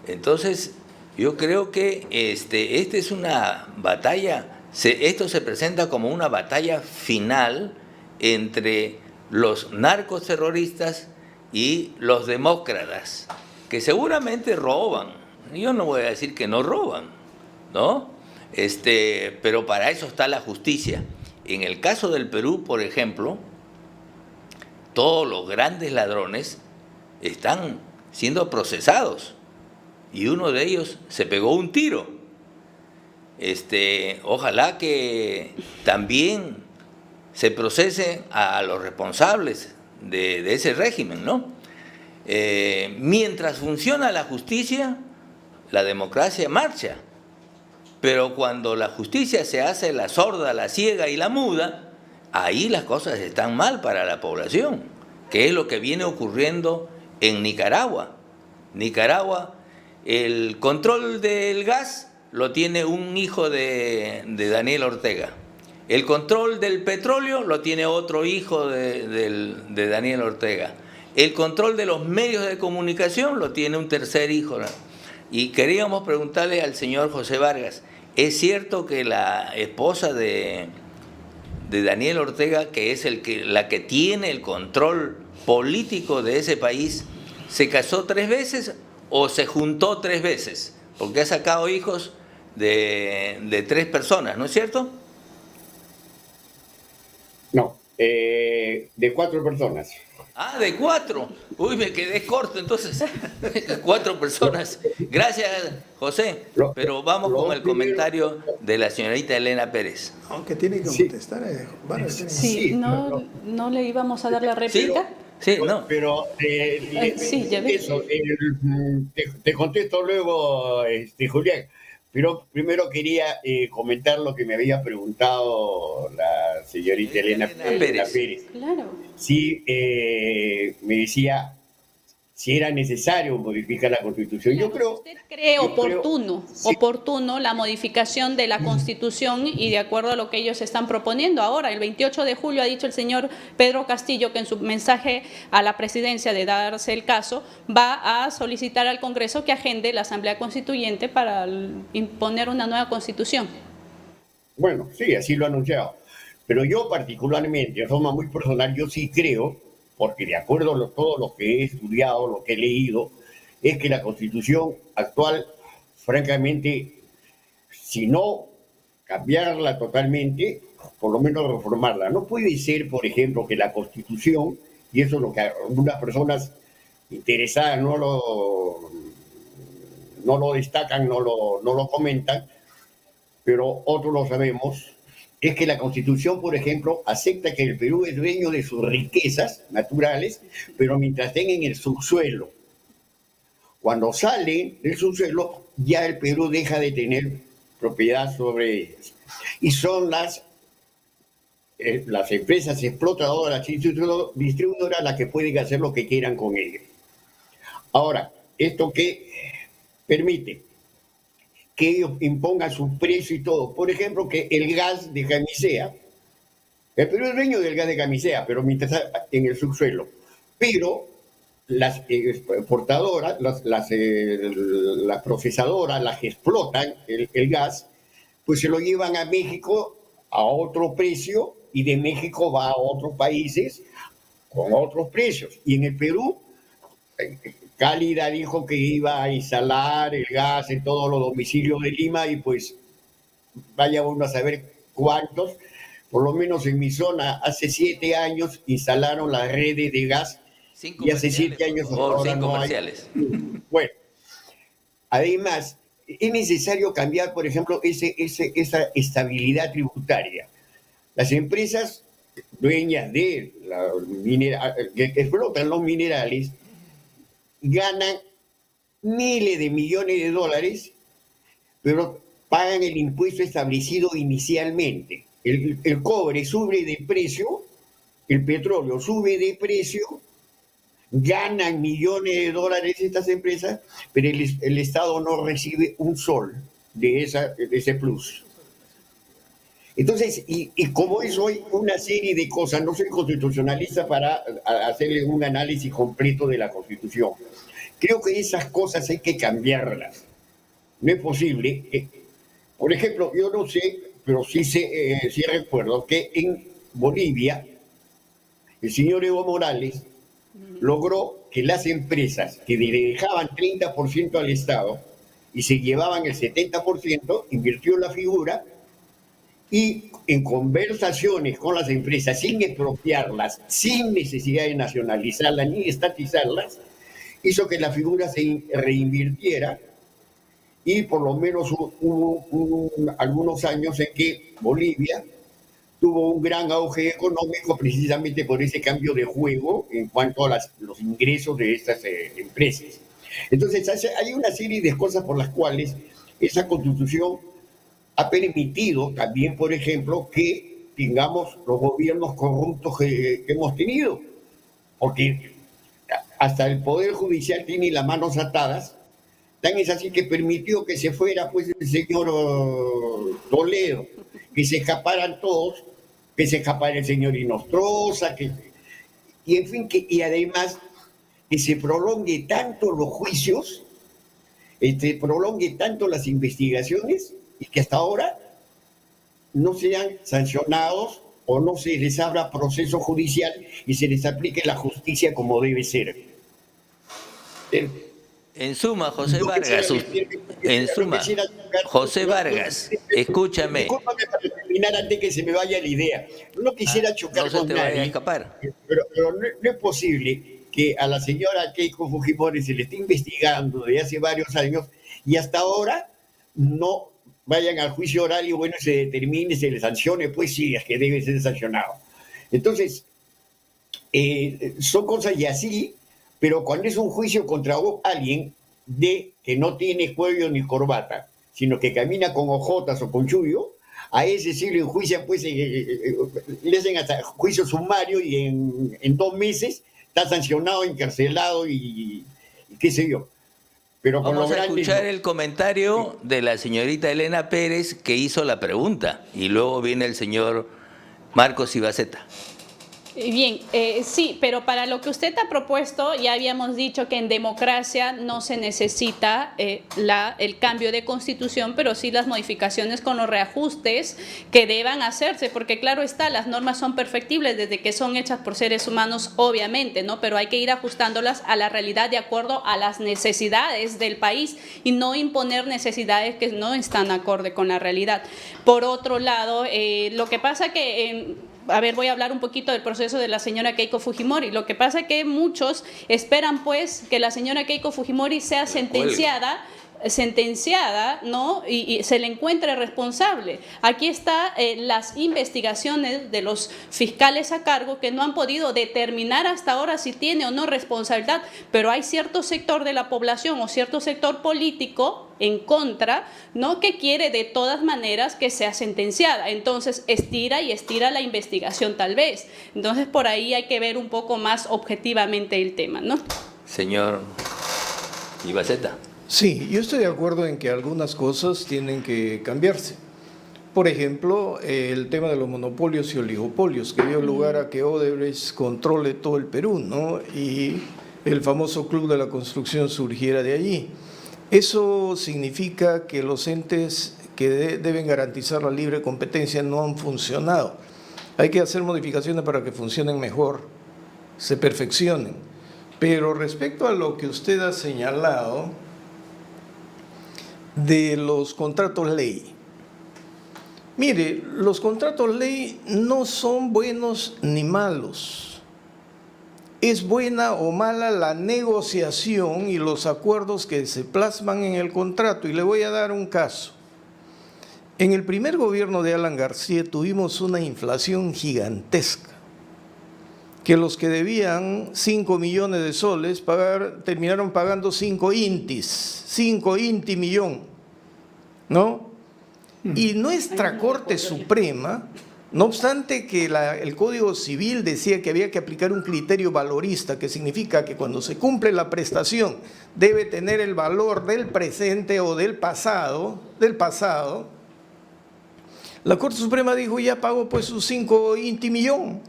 Entonces, yo creo que esta es una batalla, esto se presenta como una batalla final entre los narcoterroristas y los demócratas, que seguramente roban. Yo no voy a decir que no roban, ¿no? Pero para eso está la justicia. En el caso del Perú, por ejemplo, todos los grandes ladrones están siendo procesados y uno de ellos se pegó un tiro. Ojalá que también se procese a los responsables de ese régimen, ¿no? Mientras funciona la justicia, la democracia marcha. Pero cuando la justicia se hace la sorda, la ciega y la muda, ahí las cosas están mal para la población, que es lo que viene ocurriendo en Nicaragua. Nicaragua, el control del gas lo tiene un hijo de Daniel Ortega. El control del petróleo lo tiene otro hijo de Daniel Ortega. El control de los medios de comunicación lo tiene un tercer hijo. Y queríamos preguntarle al señor José Vargas, ¿es cierto que la esposa de Daniel Ortega, que es la que tiene el control político de ese país, se casó 3 veces o se juntó 3 veces? Porque ha sacado hijos de 3 personas, ¿no es cierto? No, de 4 personas. Ah, de 4. Uy, me quedé corto, entonces. 4 personas. Gracias, José. Pero vamos con el comentario de la señorita Elena Pérez. Aunque tiene que contestar. Sí, no le íbamos a dar la réplica. Sí, no. Pero sí, ya ves. Eso, te contesto luego, Julián. Pero primero quería comentar lo que me había preguntado la señorita Elena Pérez. Claro. Sí, me decía si era necesario modificar la Constitución. Claro, ¿usted cree oportuno la modificación de la Constitución y de acuerdo a lo que ellos están proponiendo ahora? El 28 de julio ha dicho el señor Pedro Castillo que en su mensaje a la presidencia de darse el caso va a solicitar al Congreso que agende la Asamblea Constituyente para imponer una nueva Constitución. Bueno, sí, así lo ha anunciado. Pero yo particularmente, de forma muy personal, yo sí creo, porque de acuerdo a todo lo que he estudiado, lo que he leído, es que la Constitución actual, francamente, si no cambiarla totalmente, por lo menos reformarla. No puede ser, por ejemplo, que la Constitución, y eso es lo que algunas personas interesadas no lo destacan, no lo comentan, pero otros lo sabemos, es que la Constitución, por ejemplo, acepta que el Perú es dueño de sus riquezas naturales, pero mientras estén en el subsuelo. Cuando sale del subsuelo, ya el Perú deja de tener propiedad sobre ellas. Y son las empresas explotadoras, las distribuidoras, las que pueden hacer lo que quieran con ellas. Ahora, ¿esto qué permite? Que ellos impongan su precio y todo. Por ejemplo, que el gas de Camisea, el Perú es dueño del gas de Camisea, pero mientras está en el subsuelo. Pero las exportadoras, las procesadoras, las que explotan el gas, pues se lo llevan a México a otro precio y de México va a otros países con otros precios. Y en el Perú, Cálida dijo que iba a instalar el gas en todos los domicilios de Lima y pues vaya uno a saber cuántos. Por lo menos en mi zona hace 7 años instalaron las redes de gas y hace 7 años ahora no hay. Bueno, además es necesario cambiar, por ejemplo, esa estabilidad tributaria. Las empresas dueñas de que explotan los minerales ganan miles de millones de dólares, pero pagan el impuesto establecido inicialmente. El cobre sube de precio, el petróleo sube de precio, ganan millones de dólares estas empresas, pero el Estado no recibe un sol de ese plus. Entonces, y como eso hay una serie de cosas, no soy constitucionalista para hacerle un análisis completo de la Constitución. Creo que esas cosas hay que cambiarlas. No es posible. Por ejemplo, yo no sé, pero sí recuerdo que en Bolivia el señor Evo Morales logró que las empresas que le dejaban 30% al Estado y se llevaban el 70%, invirtió la figura y en conversaciones con las empresas, sin expropiarlas, sin necesidad de nacionalizarlas ni estatizarlas, hizo que la figura se reinvirtiera y por lo menos hubo algunos años en que Bolivia tuvo un gran auge económico precisamente por ese cambio de juego en cuanto a los ingresos de estas empresas. Entonces hay una serie de cosas por las cuales esa Constitución ha permitido también, por ejemplo, que tengamos los gobiernos corruptos que hemos tenido, porque hasta el Poder Judicial tiene las manos atadas, tan es así que permitió que se fuera pues el señor Toledo, que se escaparan todos, que se escapara el señor Inostroza, y en fin, y además que se prolongue tanto los juicios, prolongue tanto las investigaciones, y que hasta ahora no sean sancionados o no se les abra proceso judicial y se les aplique la justicia como debe ser. En suma, José Vargas, José Vargas, escúchame. Discúlpame para terminar antes que se me vaya la idea. No quisiera chocar con nadie, vaya a escapar. Pero no es posible que a la señora Keiko Fujimori se le esté investigando desde hace varios años y hasta ahora no vayan al juicio oral y bueno, se determine, se le sancione, pues sí, es que debe ser sancionado. Entonces, son cosas y así, pero cuando es un juicio contra alguien que no tiene cuello ni corbata, sino que camina con ojotas o con chullo, a ese sí lo enjuician, pues le hacen hasta juicio sumario y en 2 meses está sancionado, encarcelado y qué sé yo. Pero vamos a escuchar el comentario de la señorita Elena Pérez que hizo la pregunta y luego viene el señor Marcos Ibaceta. Bien, sí, pero para lo que usted ha propuesto, ya habíamos dicho que en democracia no se necesita el cambio de constitución, pero sí las modificaciones con los reajustes que deban hacerse, porque claro está, las normas son perfectibles desde que son hechas por seres humanos, obviamente, ¿no? Pero hay que ir ajustándolas a la realidad de acuerdo a las necesidades del país y no imponer necesidades que no están acorde con la realidad. Por otro lado, lo que pasa que voy a hablar un poquito del proceso de la señora Keiko Fujimori. Lo que pasa es que muchos esperan pues que la señora Keiko Fujimori sea sentenciada, ¿no? Y se le encuentre responsable. Aquí están las investigaciones de los fiscales a cargo que no han podido determinar hasta ahora si tiene o no responsabilidad, pero hay cierto sector de la población o cierto sector político en contra, ¿no?, que quiere de todas maneras que sea sentenciada. Entonces estira y estira la investigación tal vez. Entonces por ahí hay que ver un poco más objetivamente el tema, ¿no? Señor Ibaceta. Sí, yo estoy de acuerdo en que algunas cosas tienen que cambiarse. Por ejemplo, el tema de los monopolios y oligopolios, que dio lugar a que Odebrecht controle todo el Perú, ¿no? Y el famoso Club de la Construcción surgiera de allí. Eso significa que los entes que deben garantizar la libre competencia no han funcionado. Hay que hacer modificaciones para que funcionen mejor, se perfeccionen. Pero respecto a lo que usted ha señalado de los contratos ley, mire, los contratos ley no son buenos ni malos. Es buena o mala la negociación y los acuerdos que se plasman en el contrato. Y le voy a dar un caso. En el primer gobierno de Alan García tuvimos una inflación gigantesca, que los que debían 5 millones de soles terminaron pagando 5 intis, 5 inti millón, ¿no? Y nuestra Corte Suprema, no obstante que el Código Civil decía que había que aplicar un criterio valorista, que significa que cuando se cumple la prestación debe tener el valor del presente o del pasado, La Corte Suprema dijo, ya pagó pues sus 5 inti millón,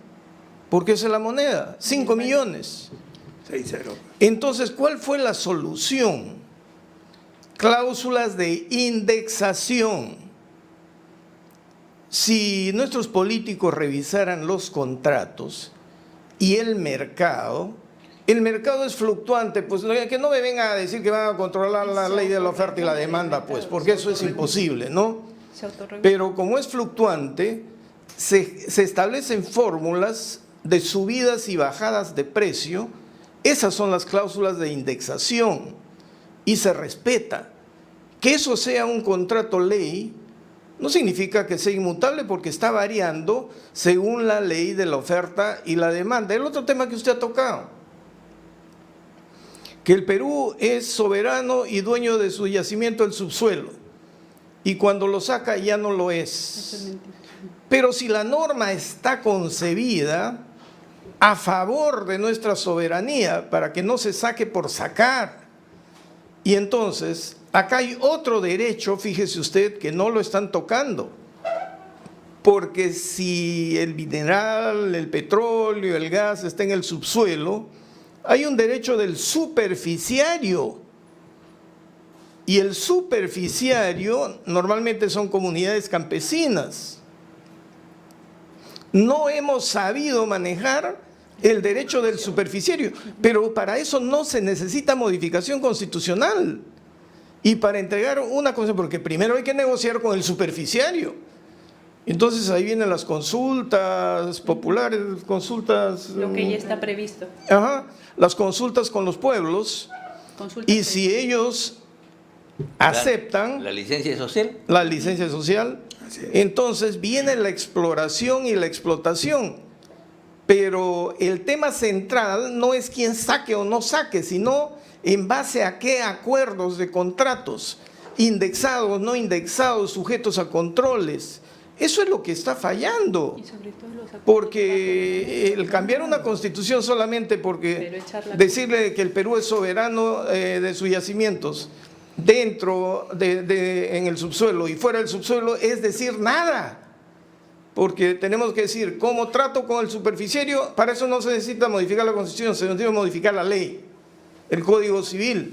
porque esa es la moneda, 5 millones. 6-0. Entonces, ¿cuál fue la solución? Cláusulas de indexación. Si nuestros políticos revisaran los contratos y el mercado es fluctuante, pues que no me vengan a decir que van a controlar la ley de la oferta y la demanda, pues, porque eso es imposible, ¿no? Pero como es fluctuante, se establecen fórmulas de subidas y bajadas de precio. Esas son las cláusulas de indexación y se respeta. Que eso sea un contrato ley no significa que sea inmutable, porque está variando según la ley de la oferta y la demanda. El otro tema que usted ha tocado, que el Perú es soberano y dueño de su yacimiento, el subsuelo, y cuando lo saca ya no lo es. Pero si la norma está concebida a favor de nuestra soberanía, para que no se saque por sacar, y entonces acá hay otro derecho, fíjese usted, que no lo están tocando, porque si el mineral, el petróleo, el gas está en el subsuelo, hay un derecho del superficiario, y el superficiario normalmente son comunidades campesinas. No hemos sabido manejar el derecho del superficiario, pero para eso no se necesita modificación constitucional. Y para entregar una cosa, porque primero hay que negociar con el superficiario. Entonces ahí vienen las consultas populares, consultas... Lo que ya está previsto. Ajá, las consultas con los pueblos. Y si ellos aceptan... ¿La licencia social? La licencia social. Entonces viene la exploración y la explotación. Pero el tema central no es quién saque o no saque, sino en base a qué acuerdos de contratos, indexados, no indexados, sujetos a controles. Eso es lo que está fallando, porque el cambiar una constitución solamente porque decirle que el Perú es soberano de sus yacimientos dentro en el subsuelo y fuera del subsuelo es decir nada. Porque tenemos que decir, ¿cómo trato con el superficiario? Para eso no se necesita modificar la Constitución, se necesita modificar la ley, el Código Civil.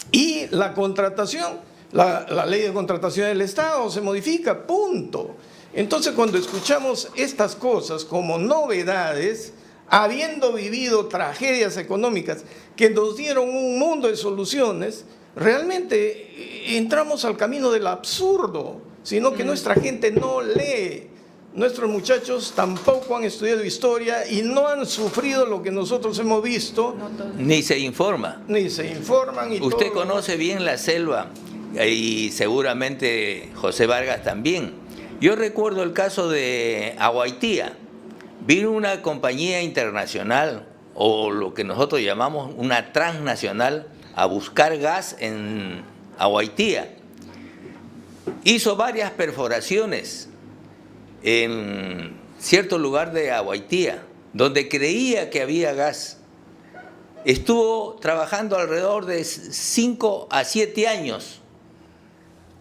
Y la contratación, la ley de contratación del Estado se modifica, punto. Entonces, cuando escuchamos estas cosas como novedades, habiendo vivido tragedias económicas que nos dieron un mundo de soluciones, realmente entramos al camino del absurdo. Sino que nuestra gente no lee, nuestros muchachos tampoco han estudiado historia y no han sufrido lo que nosotros hemos visto. Ni se informa. Ni se informan. Usted conoce bien la selva y seguramente José Vargas también. Yo recuerdo el caso de Aguaitía. Vino una compañía internacional, o lo que nosotros llamamos una transnacional, a buscar gas en Aguaitía. Hizo varias perforaciones en cierto lugar de Aguaitía, donde creía que había gas. Estuvo trabajando alrededor de 5 a 7 años,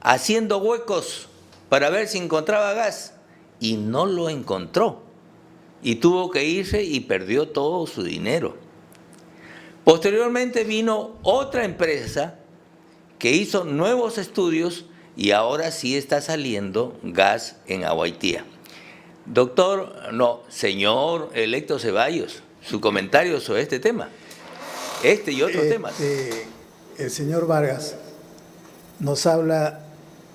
haciendo huecos para ver si encontraba gas, y no lo encontró. Y tuvo que irse y perdió todo su dinero. Posteriormente vino otra empresa que hizo nuevos estudios y ahora sí está saliendo gas en Aguaitía. Señor electo Ceballos, su comentario sobre este tema, este y otros temas. El señor Vargas nos habla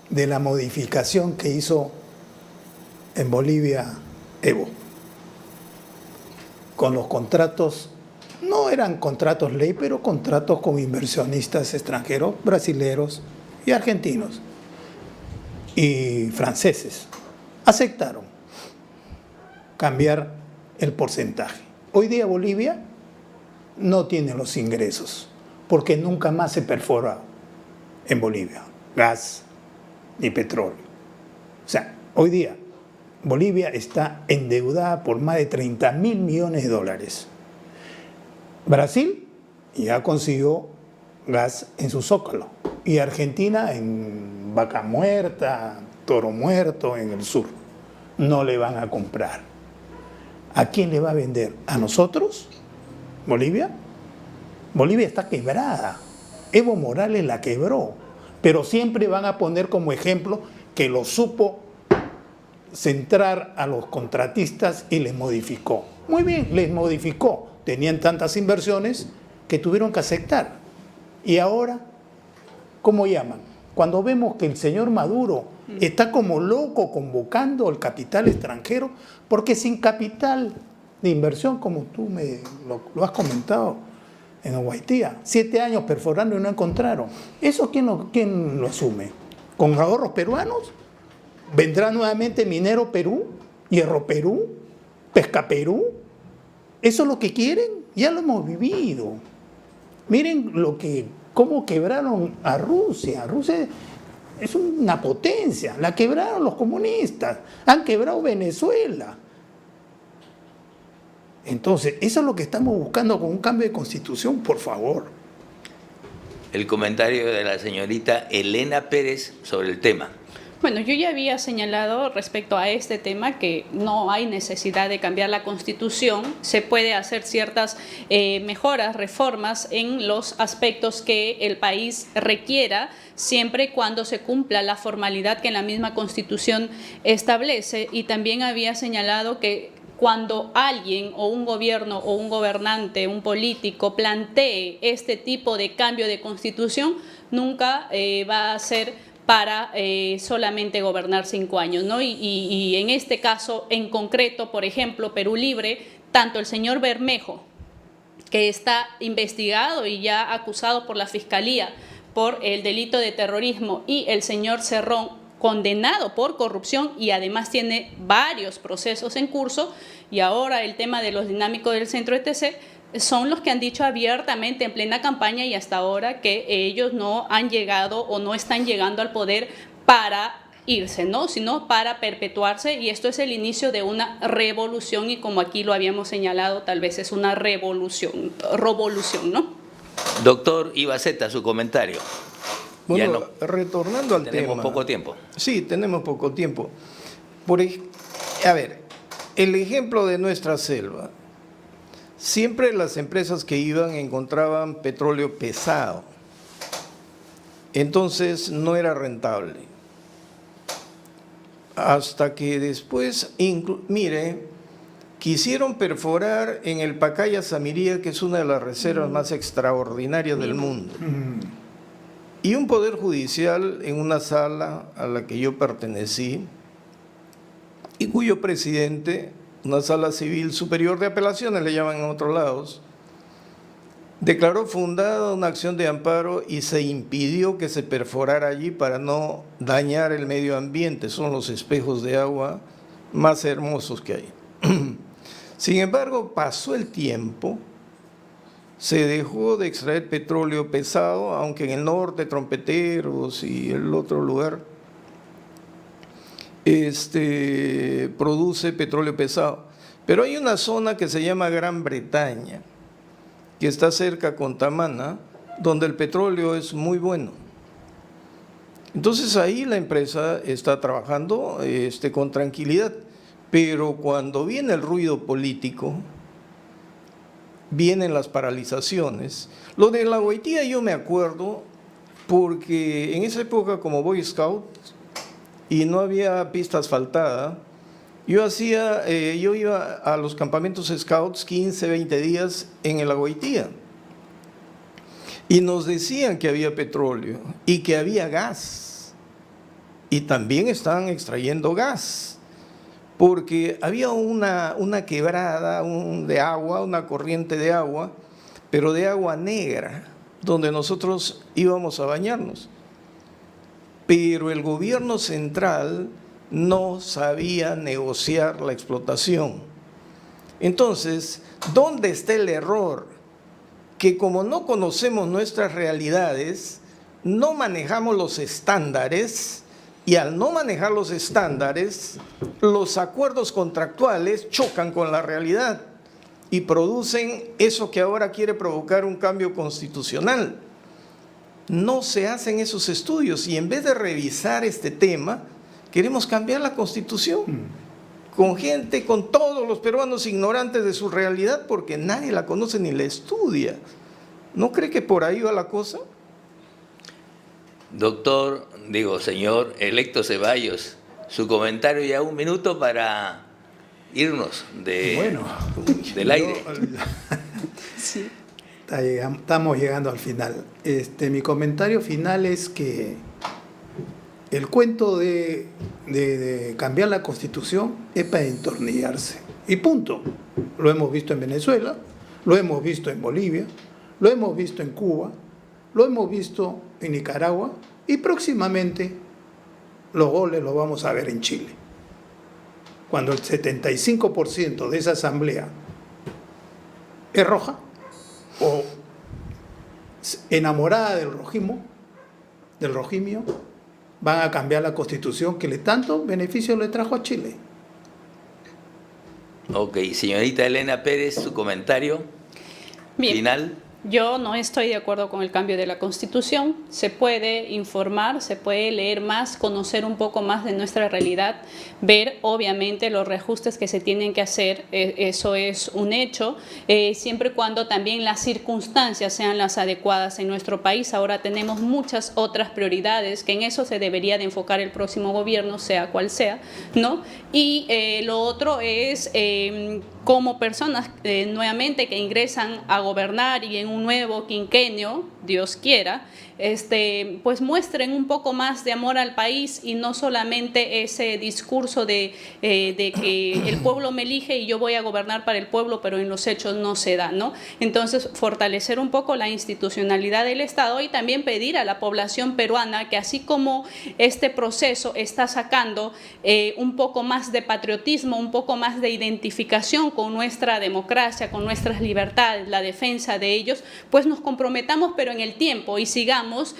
de la modificación que hizo en Bolivia Evo, con los contratos, no eran contratos ley, pero contratos con inversionistas extranjeros, brasileros y argentinos y franceses. Aceptaron cambiar el porcentaje. Hoy día Bolivia no tiene los ingresos porque nunca más se perfora en Bolivia gas ni petróleo. O sea, hoy día Bolivia está endeudada por más de 30.000 millones de dólares. Brasil ya consiguió gas en su zócalo y Argentina en Vaca Muerta, Toro Muerto, en el sur. No le van a comprar. ¿A quién le va a vender? ¿A nosotros? ¿Bolivia? Bolivia está quebrada. Evo Morales la quebró. Pero siempre van a poner como ejemplo que lo supo centrar a los contratistas y les modificó. Muy bien, les modificó. Tenían tantas inversiones que tuvieron que aceptar. Y ahora, ¿cómo llaman? Cuando vemos que el señor Maduro está como loco convocando al capital extranjero, porque sin capital de inversión, como tú lo has comentado en Huaytía, 7 años perforando y no encontraron. ¿Eso quién lo asume? ¿Con ahorros peruanos? ¿Vendrá nuevamente Minero Perú? ¿Hierro Perú? ¿Pesca Perú? ¿Eso es lo que quieren? Ya lo hemos vivido. Miren cómo quebraron a Rusia. Rusia es una potencia. La quebraron los comunistas. Han quebrado Venezuela. Entonces, eso es lo que estamos buscando con un cambio de constitución, por favor. El comentario de la señorita Elena Pérez sobre el tema. Bueno, yo ya había señalado respecto a este tema que no hay necesidad de cambiar la Constitución, se puede hacer ciertas mejoras, reformas en los aspectos que el país requiera, siempre y cuando se cumpla la formalidad que la misma Constitución establece. Y también había señalado que cuando alguien o un gobierno o un gobernante, un político plantee este tipo de cambio de Constitución, nunca va a ser para solamente gobernar 5 años, ¿no? Y en este caso en concreto, por ejemplo, Perú Libre, tanto el señor Bermejo, que está investigado y ya acusado por la Fiscalía por el delito de terrorismo, y el señor Cerrón, condenado por corrupción y además tiene varios procesos en curso, y ahora el tema de los dinámicos del centro etc., son los que han dicho abiertamente en plena campaña y hasta ahora que ellos no han llegado o no están llegando al poder para irse, ¿no? Sino para perpetuarse, y esto es el inicio de una revolución, y como aquí lo habíamos señalado, tal vez es una revolución, ¿no? Doctor Ibaceta, su comentario. Bueno, retornando al tema. Tenemos poco tiempo. Sí, tenemos poco tiempo. A ver, el ejemplo de nuestra selva. Siempre las empresas que iban encontraban petróleo pesado. Entonces no era rentable. Hasta que después, mire, quisieron perforar en el Pacaya Samiría, que es una de las reservas más extraordinarias del mundo. Y un poder judicial en una sala a la que yo pertenecí, y cuyo presidente, una sala civil superior de apelaciones, le llaman en otros lados, declaró fundada una acción de amparo y se impidió que se perforara allí para no dañar el medio ambiente. Son los espejos de agua más hermosos que hay. Sin embargo, pasó el tiempo, se dejó de extraer petróleo pesado, aunque en el norte, Trompeteros y el otro lugar, produce petróleo pesado. Pero hay una zona que se llama Gran Bretaña, que está cerca con Tamana, donde el petróleo es muy bueno. Entonces ahí la empresa está trabajando con tranquilidad, pero cuando viene el ruido político, vienen las paralizaciones. Lo de la Huaytía yo me acuerdo porque en esa época, como Boy Scout, y no había pista asfaltada, yo iba a los campamentos Scouts 15, 20 días en el Huaytía, y nos decían que había petróleo y que había gas, y también estaban extrayendo gas, porque había una quebrada de agua, una corriente de agua, pero de agua negra, donde nosotros íbamos a bañarnos. Pero el gobierno central no sabía negociar la explotación. Entonces, ¿dónde está el error? Que como no conocemos nuestras realidades, no manejamos los estándares, y al no manejar los estándares, los acuerdos contractuales chocan con la realidad y producen eso que ahora quiere provocar un cambio constitucional. No se hacen esos estudios, y en vez de revisar este tema, Queremos cambiar la Constitución con gente, con todos los peruanos ignorantes de su realidad porque nadie la conoce ni la estudia. ¿No cree que por ahí va la cosa? Señor electo Ceballos, su comentario ya 1 minuto para irnos del aire. Sí. Estamos llegando al final. Mi comentario final es que el cuento de cambiar la Constitución es para entornillarse. Y punto. Lo hemos visto en Venezuela, lo hemos visto en Bolivia, lo hemos visto en Cuba, lo hemos visto en Nicaragua y próximamente los goles los vamos a ver en Chile. Cuando el 75% de esa asamblea es roja o enamorada del rojimio, van a cambiar la Constitución que tanto beneficio le trajo a Chile. Ok, señorita Elena Pérez, su comentario final. Yo no estoy de acuerdo con el cambio de la Constitución. Se puede informar, se puede leer más, conocer un poco más de nuestra realidad, ver obviamente los reajustes que se tienen que hacer, eso es un hecho, siempre y cuando también las circunstancias sean las adecuadas en nuestro país. Ahora tenemos muchas otras prioridades, que en eso se debería de enfocar el próximo gobierno, sea cual sea, ¿no? Y lo otro es como personas nuevamente que ingresan a gobernar y en un nuevo quinquenio, Dios quiera, pues muestren un poco más de amor al país y no solamente ese discurso de que el pueblo me elige y yo voy a gobernar para el pueblo, pero en los hechos no se da, ¿no? Entonces, fortalecer un poco la institucionalidad del Estado y también pedir a la población peruana que así como este proceso está sacando un poco más de patriotismo, un poco más de identificación con nuestra democracia, con nuestras libertades, la defensa de ellos, pues nos comprometamos, pero en el tiempo y sigamos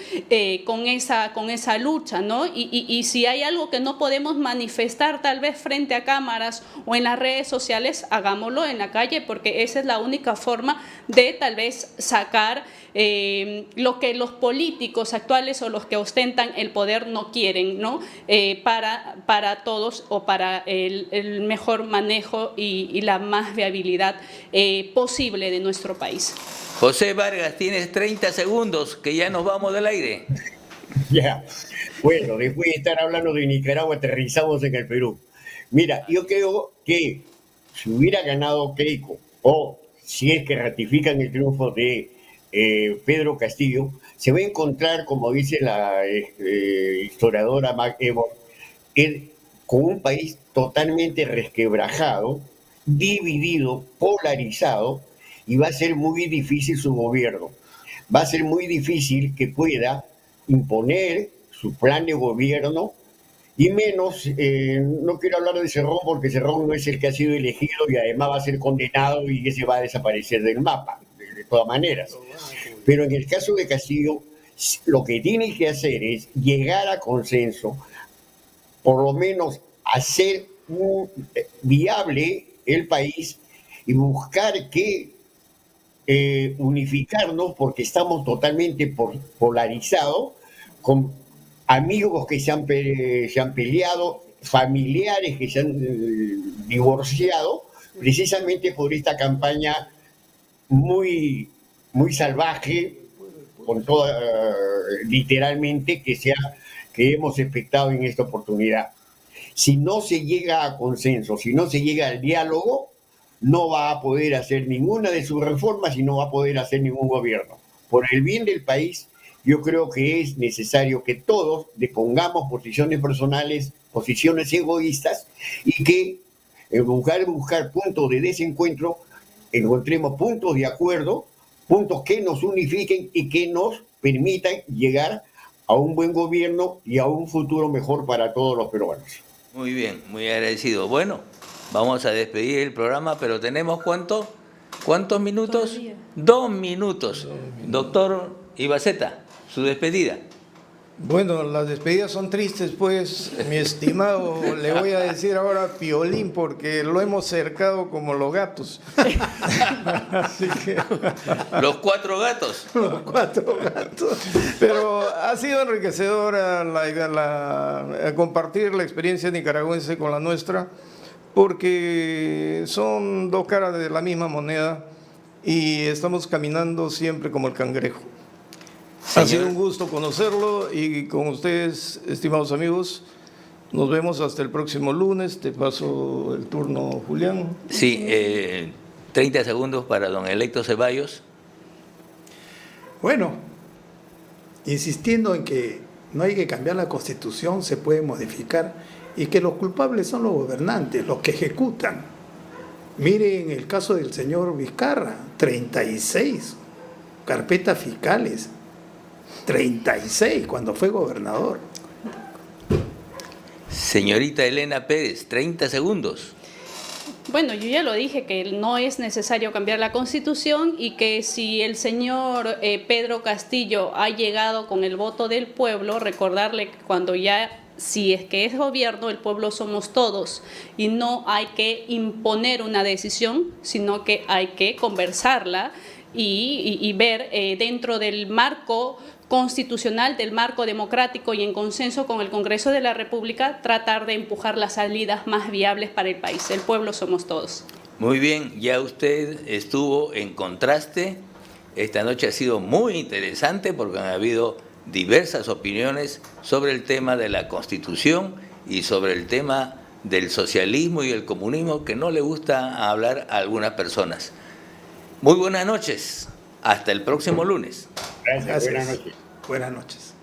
con esa lucha, ¿no? Y si hay algo que no podemos manifestar tal vez frente a cámaras o en las redes sociales, hagámoslo en la calle, porque esa es la única forma de tal vez sacar lo que los políticos actuales o los que ostentan el poder no quieren, ¿no? Para todos o para el mejor manejo y la más viabilidad posible de nuestro país. José Vargas, tienes 30 segundos, que ya nos vamos del aire. Ya, bueno, después de estar hablando de Nicaragua, aterrizamos en el Perú. Mira, yo creo que si hubiera ganado Keiko, o si es que ratifican el triunfo de Pedro Castillo, se va a encontrar, como dice la historiadora Mac Evor, con un país totalmente resquebrajado, dividido, polarizado, y va a ser muy difícil su gobierno. Va a ser muy difícil que pueda imponer su plan de gobierno, y menos, no quiero hablar de Cerrón porque Cerrón no es el que ha sido elegido y además va a ser condenado y ese va a desaparecer del mapa, de todas maneras. Pero en el caso de Castillo, lo que tiene que hacer es llegar a consenso, por lo menos hacer viable el país y buscar que unificarnos, porque estamos totalmente polarizados, con amigos que se han peleado, familiares que se han divorciado, precisamente por esta campaña muy, muy salvaje, con toda, literalmente, que hemos expectado en esta oportunidad. Si no se llega a consenso, si no se llega al diálogo, no va a poder hacer ninguna de sus reformas y no va a poder hacer ningún gobierno. Por el bien del país, yo creo que es necesario que todos depongamos posiciones personales, posiciones egoístas, y que en lugar de buscar puntos de desencuentro, encontremos puntos de acuerdo, puntos que nos unifiquen y que nos permitan llegar a un buen gobierno y a un futuro mejor para todos los peruanos. Muy bien, muy agradecido. Bueno, vamos a despedir el programa, pero tenemos ¿cuántos minutos? 2 minutos. Doctor Ibaceta, su despedida. Bueno, las despedidas son tristes, pues, mi estimado. Le voy a decir ahora Piolín, porque lo hemos cercado como los gatos. Así que... Los 4 gatos. Los 4 gatos. Pero ha sido enriquecedora compartir la experiencia nicaragüense con la nuestra, porque son 2 caras de la misma moneda y estamos caminando siempre como el cangrejo. Ha sido un gusto conocerlo y con ustedes, estimados amigos, nos vemos hasta el próximo lunes. Te paso el turno, Julián. Sí, 30 segundos para don Electo Ceballos. Bueno, insistiendo en que no hay que cambiar la Constitución, se puede modificar, y que los culpables son los gobernantes, los que ejecutan. Miren el caso del señor Vizcarra, 36 carpetas fiscales. 36 cuando fue gobernador. Señorita Elena Pérez, 30 segundos. Bueno, yo ya lo dije, que no es necesario cambiar la Constitución y que si el señor Pedro Castillo ha llegado con el voto del pueblo, recordarle que cuando ya, si es que es gobierno, el pueblo somos todos y no hay que imponer una decisión, sino que hay que conversarla y ver dentro del marco constitucional, del marco democrático y en consenso con el Congreso de la República, tratar de empujar las salidas más viables para el país. El pueblo somos todos. Muy bien, ya usted estuvo en Contraste. Esta noche ha sido muy interesante porque han habido diversas opiniones sobre el tema de la Constitución y sobre el tema del socialismo y el comunismo, que no le gusta hablar a algunas personas. Muy buenas noches. Hasta el próximo lunes. Gracias. Buenas noches. Buenas noches.